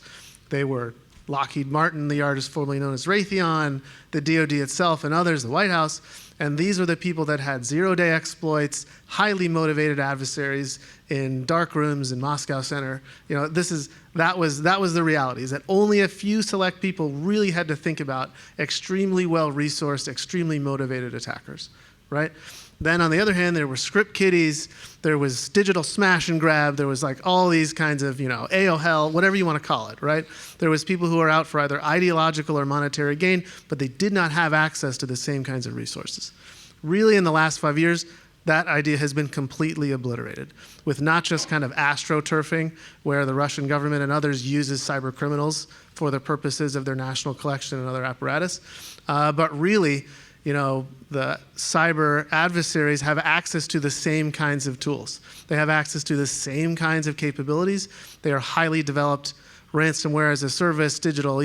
They were Lockheed Martin, the artist formerly known as Raytheon, the DoD itself, and others, the White House. And these are the people that had zero-day exploits, highly motivated adversaries in dark rooms in Moscow Center. That was the reality, is that only a few select people really had to think about extremely well-resourced, extremely motivated attackers, right? Then on the other hand, there were script kiddies, there was digital smash and grab, there was like all these kinds of, AOL, whatever you want to call it, right? There was people who were out for either ideological or monetary gain, but they did not have access to the same kinds of resources. Really, in the last 5 years, that idea has been completely obliterated, with not just kind of astroturfing, where the Russian government and others uses cyber criminals for the purposes of their national collection and other apparatus, but really, the cyber adversaries have access to the same kinds of tools. They have access to the same kinds of capabilities. They are highly developed ransomware as a service, digital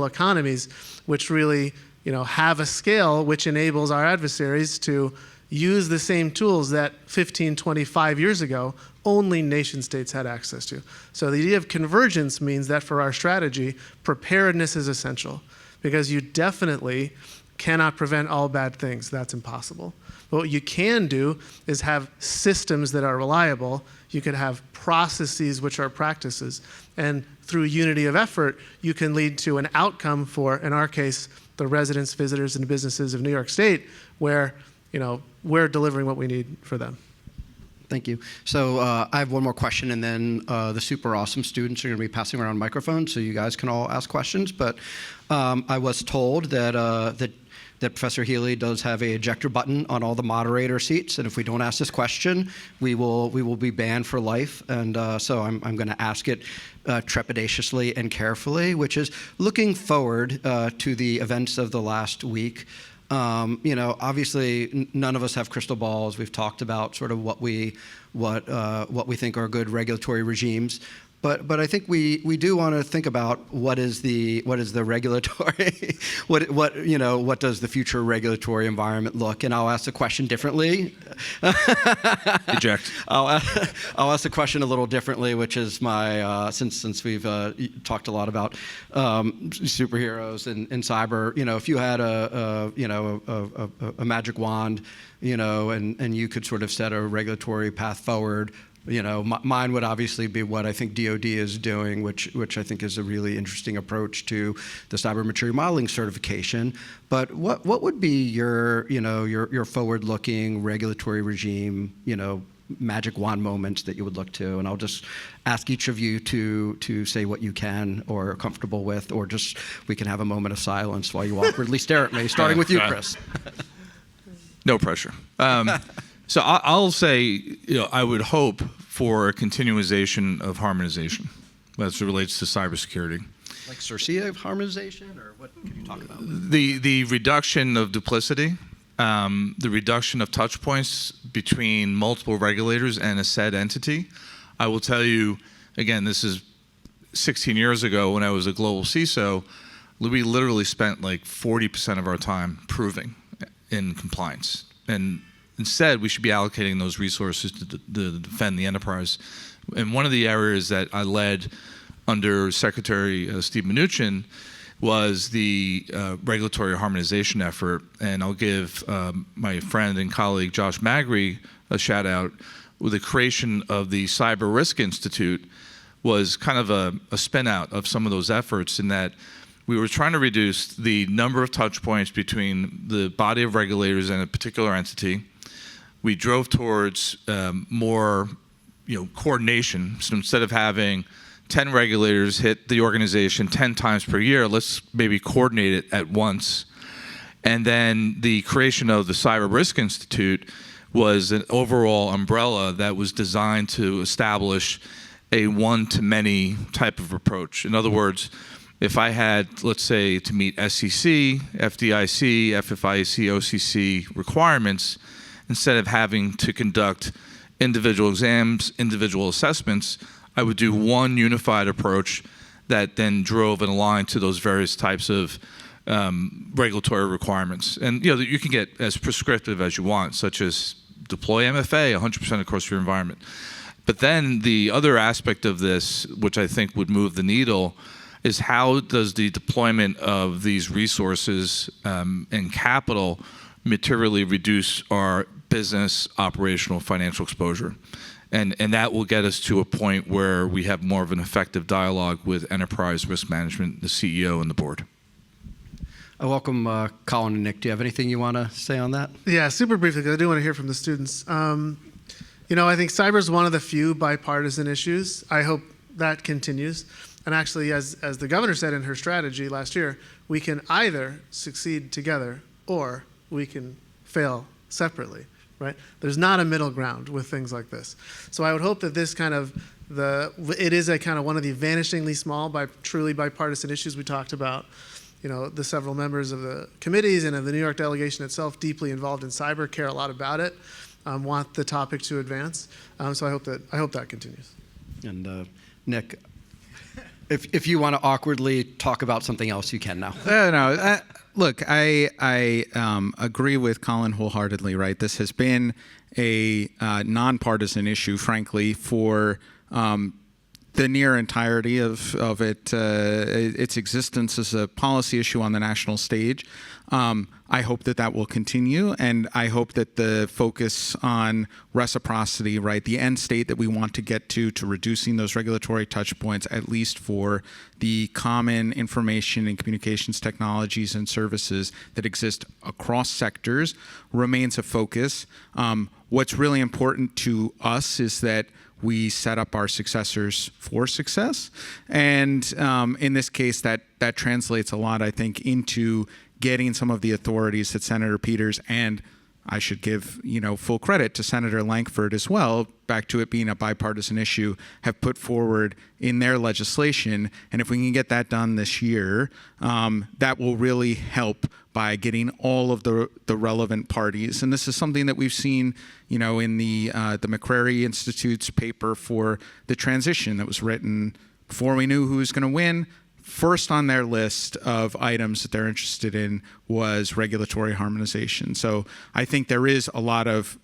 economies, which really have a scale which enables our adversaries to use the same tools that 15, 25 years ago only nation states had access to. So the idea of convergence means that for our strategy, preparedness is essential, because you definitely cannot prevent all bad things. That's impossible. But what you can do is have systems that are reliable. You can have processes which are practices. And through unity of effort, you can lead to an outcome for, in our case, the residents, visitors, and businesses of New York State, where we're delivering what we need for them. Thank you. So I have one more question, and then the super awesome students are going to be passing around microphones, so you guys can all ask questions. But I was told that Professor Healy does have a ejector button on all the moderator seats, and if we don't ask this question, we will be banned for life. And so I'm going to ask it trepidatiously and carefully, which is looking forward to the events of the last week. Obviously, none of us have crystal balls. We've talked about sort of what we think are good regulatory regimes. But I think we do want to think about what is the regulatory what does the future regulatory environment look? And I'll ask the question differently. Eject. I'll ask the question a little differently, which is my since we've talked a lot about superheroes and cyber. If you had a magic wand, and you could sort of set a regulatory path forward. Mine would obviously be what I think DoD is doing, which I think is a really interesting approach to the cyber maturity modeling certification. But what would be your forward-looking regulatory regime, magic wand moments that you would look to? And I'll just ask each of you to say what you can or are comfortable with, or just we can have a moment of silence while you awkwardly stare at me, starting with you, Chris. No pressure. So I'll say, I would hope for a continuation of harmonization as it relates to cybersecurity. Like CERCIA harmonization, or what can you talk about? The reduction of duplicity, the reduction of touch points between multiple regulators and a said entity. I will tell you, again, this is 16 years ago when I was a global CISO, we literally spent like 40% of our time proving in compliance. And instead, we should be allocating those resources to defend the enterprise. And one of the areas that I led under Secretary Steve Mnuchin was the regulatory harmonization effort. And I'll give my friend and colleague Josh Magri a shout out. With the creation of the Cyber Risk Institute was kind of a spin out of some of those efforts, in that we were trying to reduce the number of touch points between the body of regulators and a particular entity. We drove towards more, coordination. So instead of having 10 regulators hit the organization 10 times per year, let's maybe coordinate it at once. And then the creation of the Cyber Risk Institute was an overall umbrella that was designed to establish a one-to-many type of approach. In other words, if I had, let's say, to meet SEC, FDIC, FFIEC, OCC requirements, instead of having to conduct individual exams, individual assessments, I would do one unified approach that then drove and aligned to those various types of regulatory requirements. And you can get as prescriptive as you want, such as deploy MFA 100% across your environment. But then the other aspect of this, which I think would move the needle, is how does the deployment of these resources and capital materially reduce our business, operational, financial exposure. And that will get us to a point where we have more of an effective dialogue with enterprise risk management, the CEO, and the board. I welcome Colin and Nick. Do you have anything you want to say on that? Yeah, super briefly, because I do want to hear from the students. I think cyber is one of the few bipartisan issues. I hope that continues. And actually, as the governor said in her strategy last year, we can either succeed together or we can fail separately, right? There's not a middle ground with things like this. So I would hope that this it is a kind of one of the vanishingly small, truly bipartisan issues we talked about, the several members of the committees and of the New York delegation itself deeply involved in cyber care a lot about it, want the topic to advance. So I hope that continues. And Nick, if you want to awkwardly talk about something else, you can now. Look, I agree with Colin wholeheartedly, right? This has been a nonpartisan issue, frankly, for the near entirety of its existence as a policy issue on the national stage. I hope that will continue, and I hope that the focus on reciprocity, right, the end state that we want to get to reducing those regulatory touch points, at least for the common information and communications technologies and services that exist across sectors, remains a focus. What's really important to us is that we set up our successors for success. And in this case, that translates a lot, I think, into getting some of the authorities that Senator Peters, and I should give full credit to Senator Lankford as well, back to it being a bipartisan issue, have put forward in their legislation. And if we can get that done this year, that will really help by getting all of the relevant parties. And this is something that we've seen, in the McCrary Institute's paper for the transition that was written before we knew who was going to win. First on their list of items that they're interested in was regulatory harmonization. So I think there is a lot of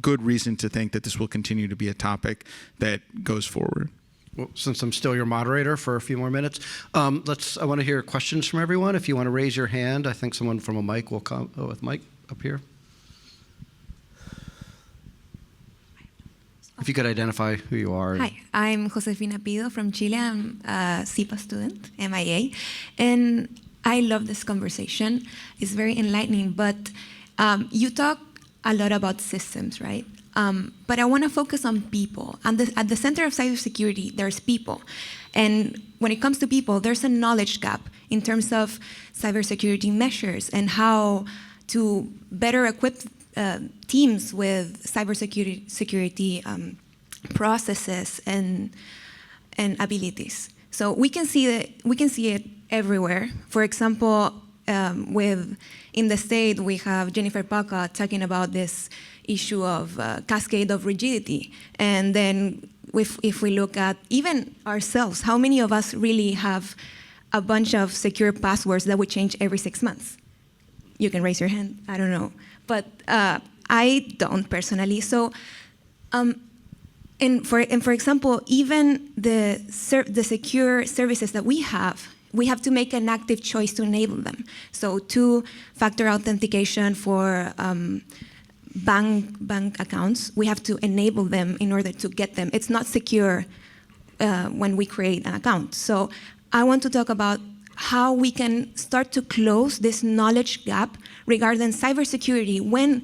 good reason to think that this will continue to be a topic that goes forward. Well, since I'm still your moderator for a few more minutes, I want to hear questions from everyone. If you want to raise your hand, I think someone from a mic will come with Mike up here. If you could identify who you are. Hi, I'm Josefina Pido from Chile. I'm a SIPA student, MIA, and I love this conversation. It's very enlightening, but you talk a lot about systems, right? But I want to focus on people. And at the center of cybersecurity, there's people. And when it comes to people, there's a knowledge gap in terms of cybersecurity measures and how to better equip teams with cybersecurity processes and abilities. So we can see it everywhere. For example, in the state, we have Jennifer Paca talking about this issue of cascade of rigidity. And then if we look at even ourselves, how many of us really have a bunch of secure passwords that we change every 6 months? You can raise your hand, I don't know. But I don't personally. So, and for example, even the secure services that we have to make an active choice to enable them. So two-factor authentication for bank accounts, we have to enable them in order to get them. It's not secure when we create an account. So I want to talk about how we can start to close this knowledge gap regarding cybersecurity when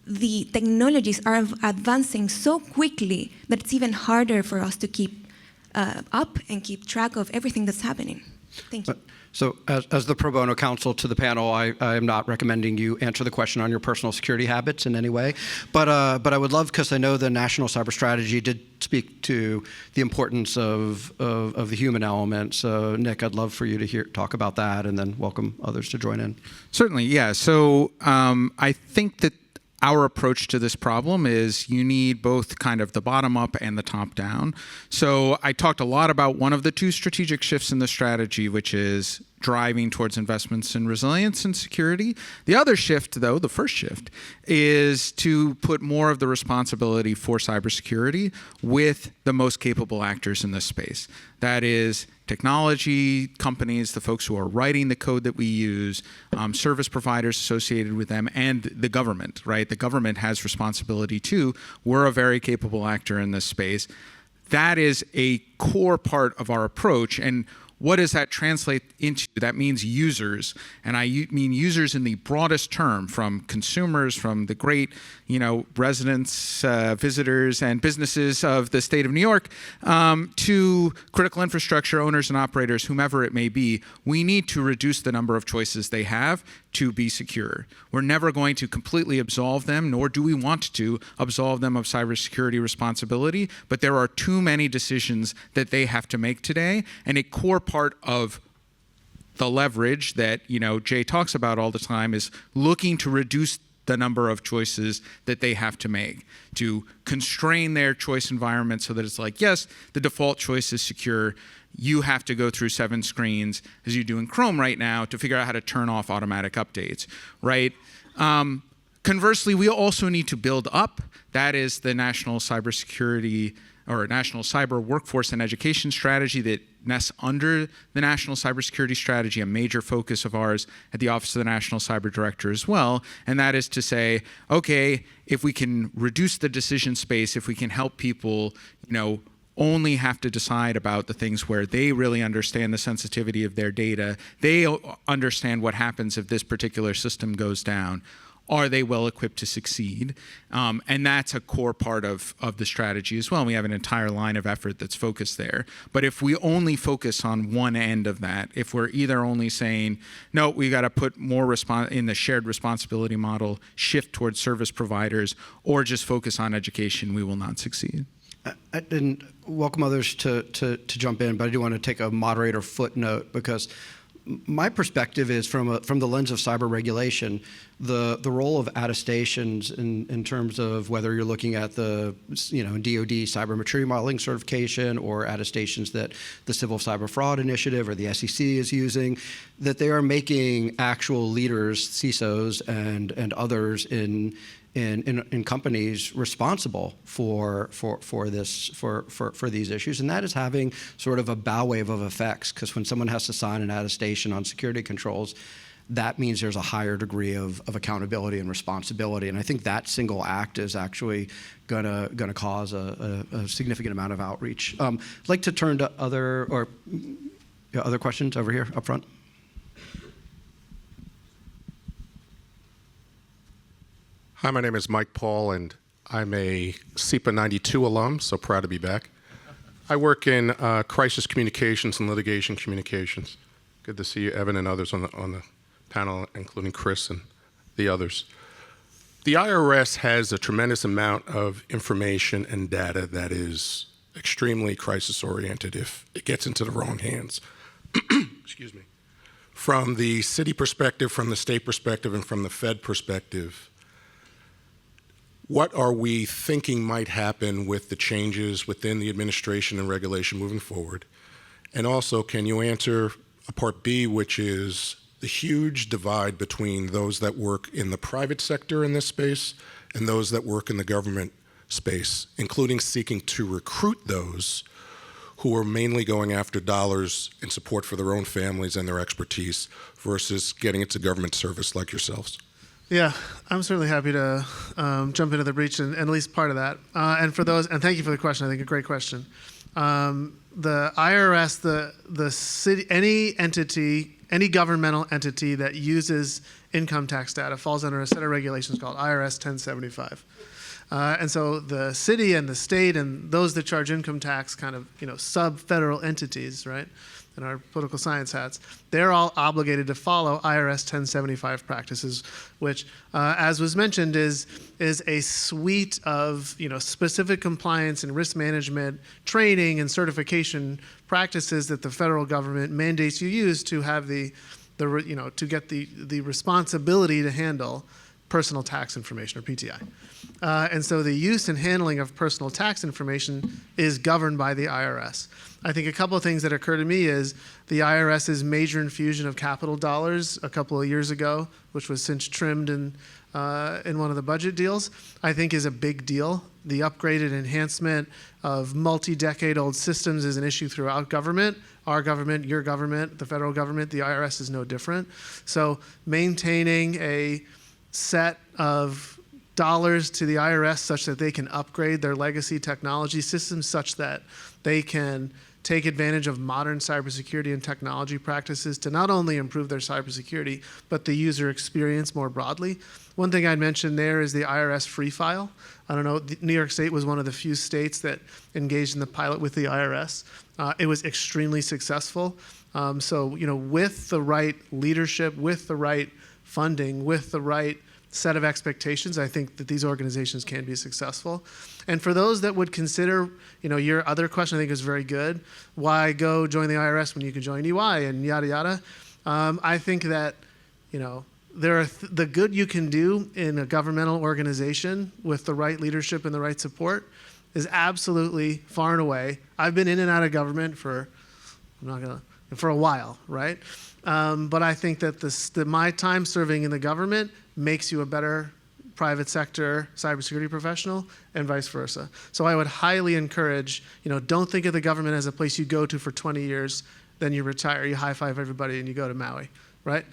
the technologies are advancing so quickly that it's even harder for us to keep up and keep track of everything that's happening. Thank you. So as the pro bono counsel to the panel, I am not recommending you answer the question on your personal security habits in any way. But I would love, because I know the National Cyber Strategy did speak to the importance of the human element. So Nick, I'd love for you to talk about that and then welcome others to join in. Certainly, yeah. So I think that our approach to this problem is you need both kind of the bottom up and the top down. So I talked a lot about one of the two strategic shifts in the strategy, which is driving towards investments in resilience and security. The other shift, though, the first shift, is to put more of the responsibility for cybersecurity with the most capable actors in this space. That is technology companies, the folks who are writing the code that we use, service providers associated with them, and the government, right? The government has responsibility too. We're a very capable actor in this space. That is a core part of our approach. And what does that translate into? That means users, and I mean users in the broadest term, from consumers, from the great, residents, visitors, and businesses of the state of New York, to critical infrastructure owners and operators, whomever it may be. We need to reduce the number of choices they have to be secure. We're never going to completely absolve them, nor do we want to absolve them of cybersecurity responsibility, but there are too many decisions that they have to make today, and a core part of the leverage that Jay talks about all the time is looking to reduce the number of choices that they have to make, to constrain their choice environment so that it's like, yes, the default choice is secure. You have to go through 7 screens, as you do in Chrome right now, to figure out how to turn off automatic updates, right? Conversely, we also need to build up. That is the National Cybersecurity or National Cyber Workforce and Education Strategy that nests under the National Cybersecurity Strategy, a major focus of ours at the Office of the National Cyber Director as well. And that is to say, okay, if we can reduce the decision space, if we can help people, only have to decide about the things where they really understand the sensitivity of their data, they understand what happens if this particular system goes down. Are they well equipped to succeed? And that's a core part of the strategy as well. And we have an entire line of effort that's focused there. But if we only focus on one end of that, if we're either only saying, no, we got to put more in the shared responsibility model, shift towards service providers, or just focus on education, we will not succeed. I didn't welcome others to jump in, but I do want to take a moderator footnote because my perspective is from the lens of cyber regulation, the role of attestations in terms of whether you're looking at the DoD cyber maturity modeling certification or attestations that the Civil Cyber Fraud Initiative or the SEC is using, that they are making actual leaders, CISOs and others in companies responsible for these issues, and that is having sort of a bow wave of effects, because when someone has to sign an attestation on security controls, that means there's a higher degree of accountability and responsibility, and I think that single act is actually gonna cause a significant amount of outreach. I'd like to turn to other questions over here up front. Hi, my name is Mike Paul, and I'm a SIPA 92 alum, so proud to be back. I work in crisis communications and litigation communications. Good to see you, Evan, and others on the panel, including Chris and the others. The IRS has a tremendous amount of information and data that is extremely crisis-oriented if it gets into the wrong hands. Excuse me. From the city perspective, from the state perspective, and from the Fed perspective, what are we thinking might happen with the changes within the administration and regulation moving forward? And also, can you answer a part B, which is the huge divide between those that work in the private sector in this space and those that work in the government space, including seeking to recruit those who are mainly going after dollars in support for their own families and their expertise versus getting into government service like yourselves? Yeah, I'm certainly happy to jump into the breach and at least part of that. And thank you for the question. I think a great question. The IRS, the city, any governmental entity that uses income tax data falls under a set of regulations called IRS 1075. And so the city and the state and those that charge income tax, kind of sub-federal entities, right? In our political science hats, they're all obligated to follow IRS 1075 practices, which, as was mentioned, is a suite of specific compliance and risk management training and certification practices that the federal government mandates you use to have to get the responsibility to handle personal tax information, or PTI. And so the use and handling of personal tax information is governed by the IRS. I think a couple of things that occur to me is the IRS's major infusion of capital dollars a couple of years ago, which was since trimmed in one of the budget deals, I think is a big deal. The upgraded enhancement of multi-decade-old systems is an issue throughout government. Our government, your government, the federal government, the IRS is no different. So maintaining a set of dollars to the IRS such that they can upgrade their legacy technology systems such that they can take advantage of modern cybersecurity and technology practices to not only improve their cybersecurity, but the user experience more broadly. One thing I'd mention there is the IRS Free File. I don't know, New York State was one of the few states that engaged in the pilot with the IRS. It was extremely successful. So, with the right leadership, with the right funding, with the right set of expectations, I think that these organizations can be successful. And for those that would consider, your other question I think is very good. Why go join the IRS when you can join EY and yada, yada? I think that, there are the good you can do in a governmental organization with the right leadership and the right support is absolutely far and away. I've been in and out of government for a while, right? But I think that my time serving in the government makes you a better private sector cybersecurity professional and vice versa. So I would highly encourage, don't think of the government as a place you go to for 20 years, then you retire, you high five everybody and you go to Maui, right?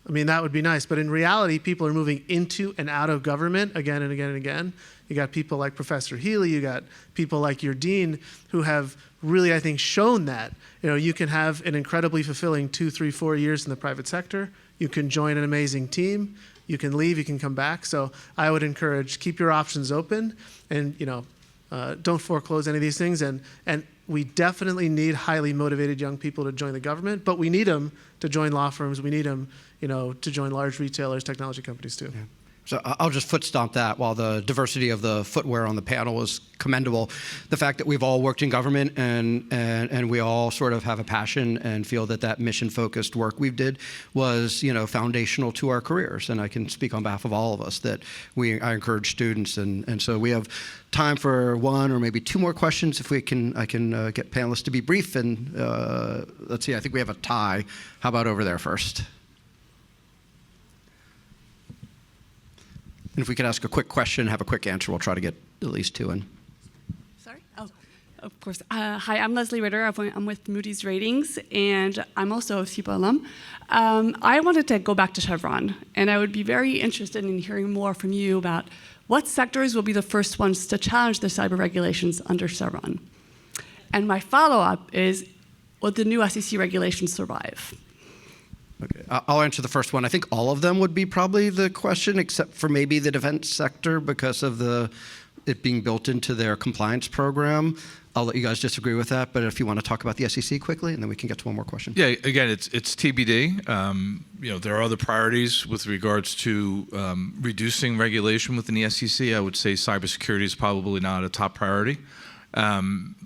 I mean, that would be nice. But in reality, people are moving into and out of government again and again and again. You got people like Professor Healy, you got people like your dean who have really, I think, shown that. You can have an incredibly fulfilling 2, 3, 4 years in the private sector. You can join an amazing team. You can leave, you can come back. So I would encourage, keep your options open and, don't foreclose any of these things. And we definitely need highly motivated young people to join the government, but we need them to join law firms. We need them, to join large retailers, technology companies too. Yeah. So I'll just foot stomp that. While the diversity of the footwear on the panel is commendable, the fact that we've all worked in government and we all sort of have a passion and feel that mission-focused work we did was, foundational to our careers. And I can speak on behalf of all of us that I encourage students. And so we have time for one or maybe two more questions if I can get panelists to be brief. And let's see, I think we have a tie. How about over there first? And if we could ask a quick question, have a quick answer, we'll try to get at least two in. Sorry? Oh, of course. Hi, I'm Leslie Ritter. I'm with Moody's Ratings, and I'm also a SIPA alum. I wanted to go back to Chevron, and I would be very interested in hearing more from you about what sectors will be the first ones to challenge the cyber regulations under Chevron. And my follow-up is, will the new SEC regulations survive? Okay, I'll answer the first one. I think all of them would be probably the question, except for maybe the defense sector because of it being built into their compliance program. I'll let you guys disagree with that, but if you want to talk about the SEC quickly, and then we can get to one more question. Yeah, again, it's TBD. There are other priorities with regards to reducing regulation within the SEC. I would say cybersecurity is probably not a top priority.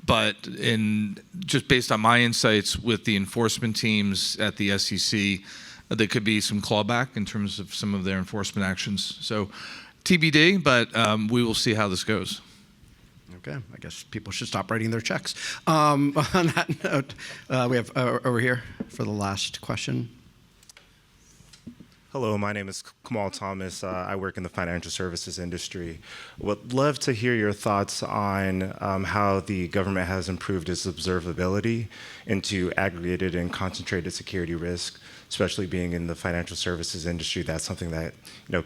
But just based on my insights with the enforcement teams at the SEC, there could be some clawback in terms of some of their enforcement actions. So TBD, but we will see how this goes. Okay, I guess people should stop writing their checks. On that note, we have over here for the last question. Hello, my name is Kamal Thomas. I work in the financial services industry. Would love to hear your thoughts on how the government has improved its observability into aggregated and concentrated security risk, especially being in the financial services industry. That's something that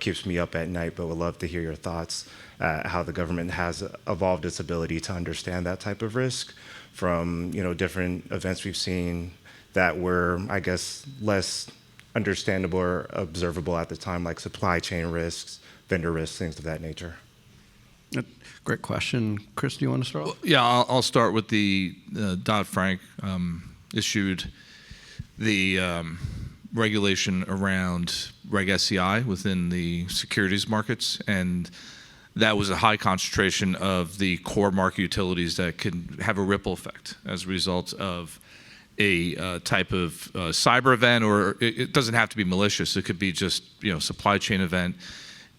keeps me up at night, but would love to hear your thoughts how the government has evolved its ability to understand that type of risk from different events we've seen that were, I guess, less understandable or observable at the time, like supply chain risks, vendor risks, things of that nature. Great question. Chris, do you want to start? Well, yeah, I'll start with the Dodd-Frank issued the regulation around Reg SCI within the securities markets, and that was a high concentration of the core market utilities that can have a ripple effect as a result of a type of cyber event, or it doesn't have to be malicious. It could be just supply chain event.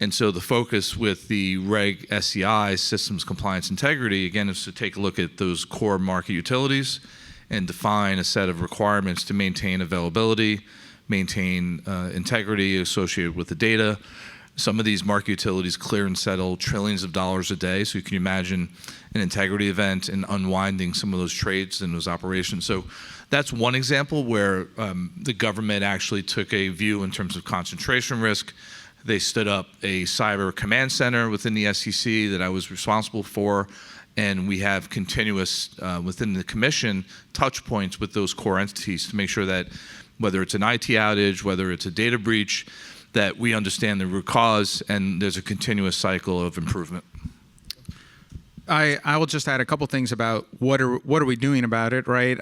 And so the focus with the Reg SCI, Systems Compliance Integrity, again, is to take a look at those core market utilities and define a set of requirements to maintain availability, maintain integrity associated with the data. Some of these market utilities clear and settle trillions of dollars a day, so you can imagine an integrity event and unwinding some of those trades and those operations. So that's one example where the government actually took a view in terms of concentration risk. They stood up a cyber command center within the SEC that I was responsible for, and we have continuous, within the commission, touch points with those core entities to make sure that whether it's an IT outage, whether it's a data breach, that we understand the root cause and there's a continuous cycle of improvement. I will just add a couple things about what are we doing about it, right?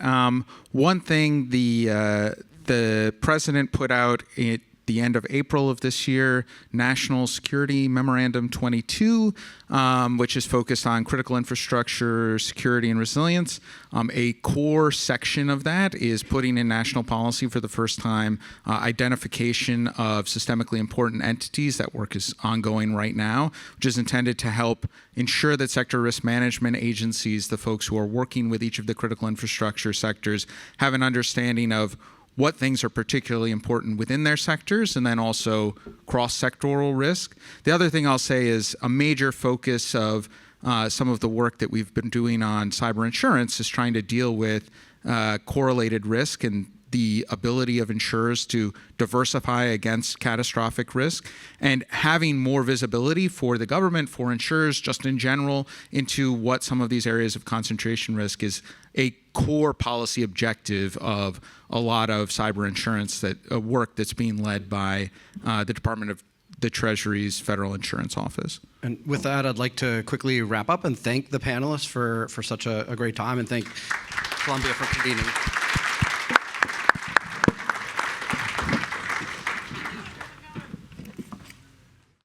One thing the president put out the end of April of this year, National Security Memorandum 22, which is focused on critical infrastructure, security, and resilience. A core section of that is putting in national policy for the first time identification of systemically important entities. That work is ongoing right now, which is intended to help ensure that sector risk management agencies, the folks who are working with each of the critical infrastructure sectors, have an understanding of what things are particularly important within their sectors, and then also cross-sectoral risk. The other thing I'll say is a major focus of some of the work that we've been doing on cyber insurance is trying to deal with correlated risk and the ability of insurers to diversify against catastrophic risk, and having more visibility for the government, for insurers just in general, into what some of these areas of concentration risk is a core policy objective of a lot of cyber insurance work that's being led by the Department of the Treasury's Federal Insurance Office. And with that, I'd like to quickly wrap up and thank the panelists for such a great time, and thank Columbia for convening.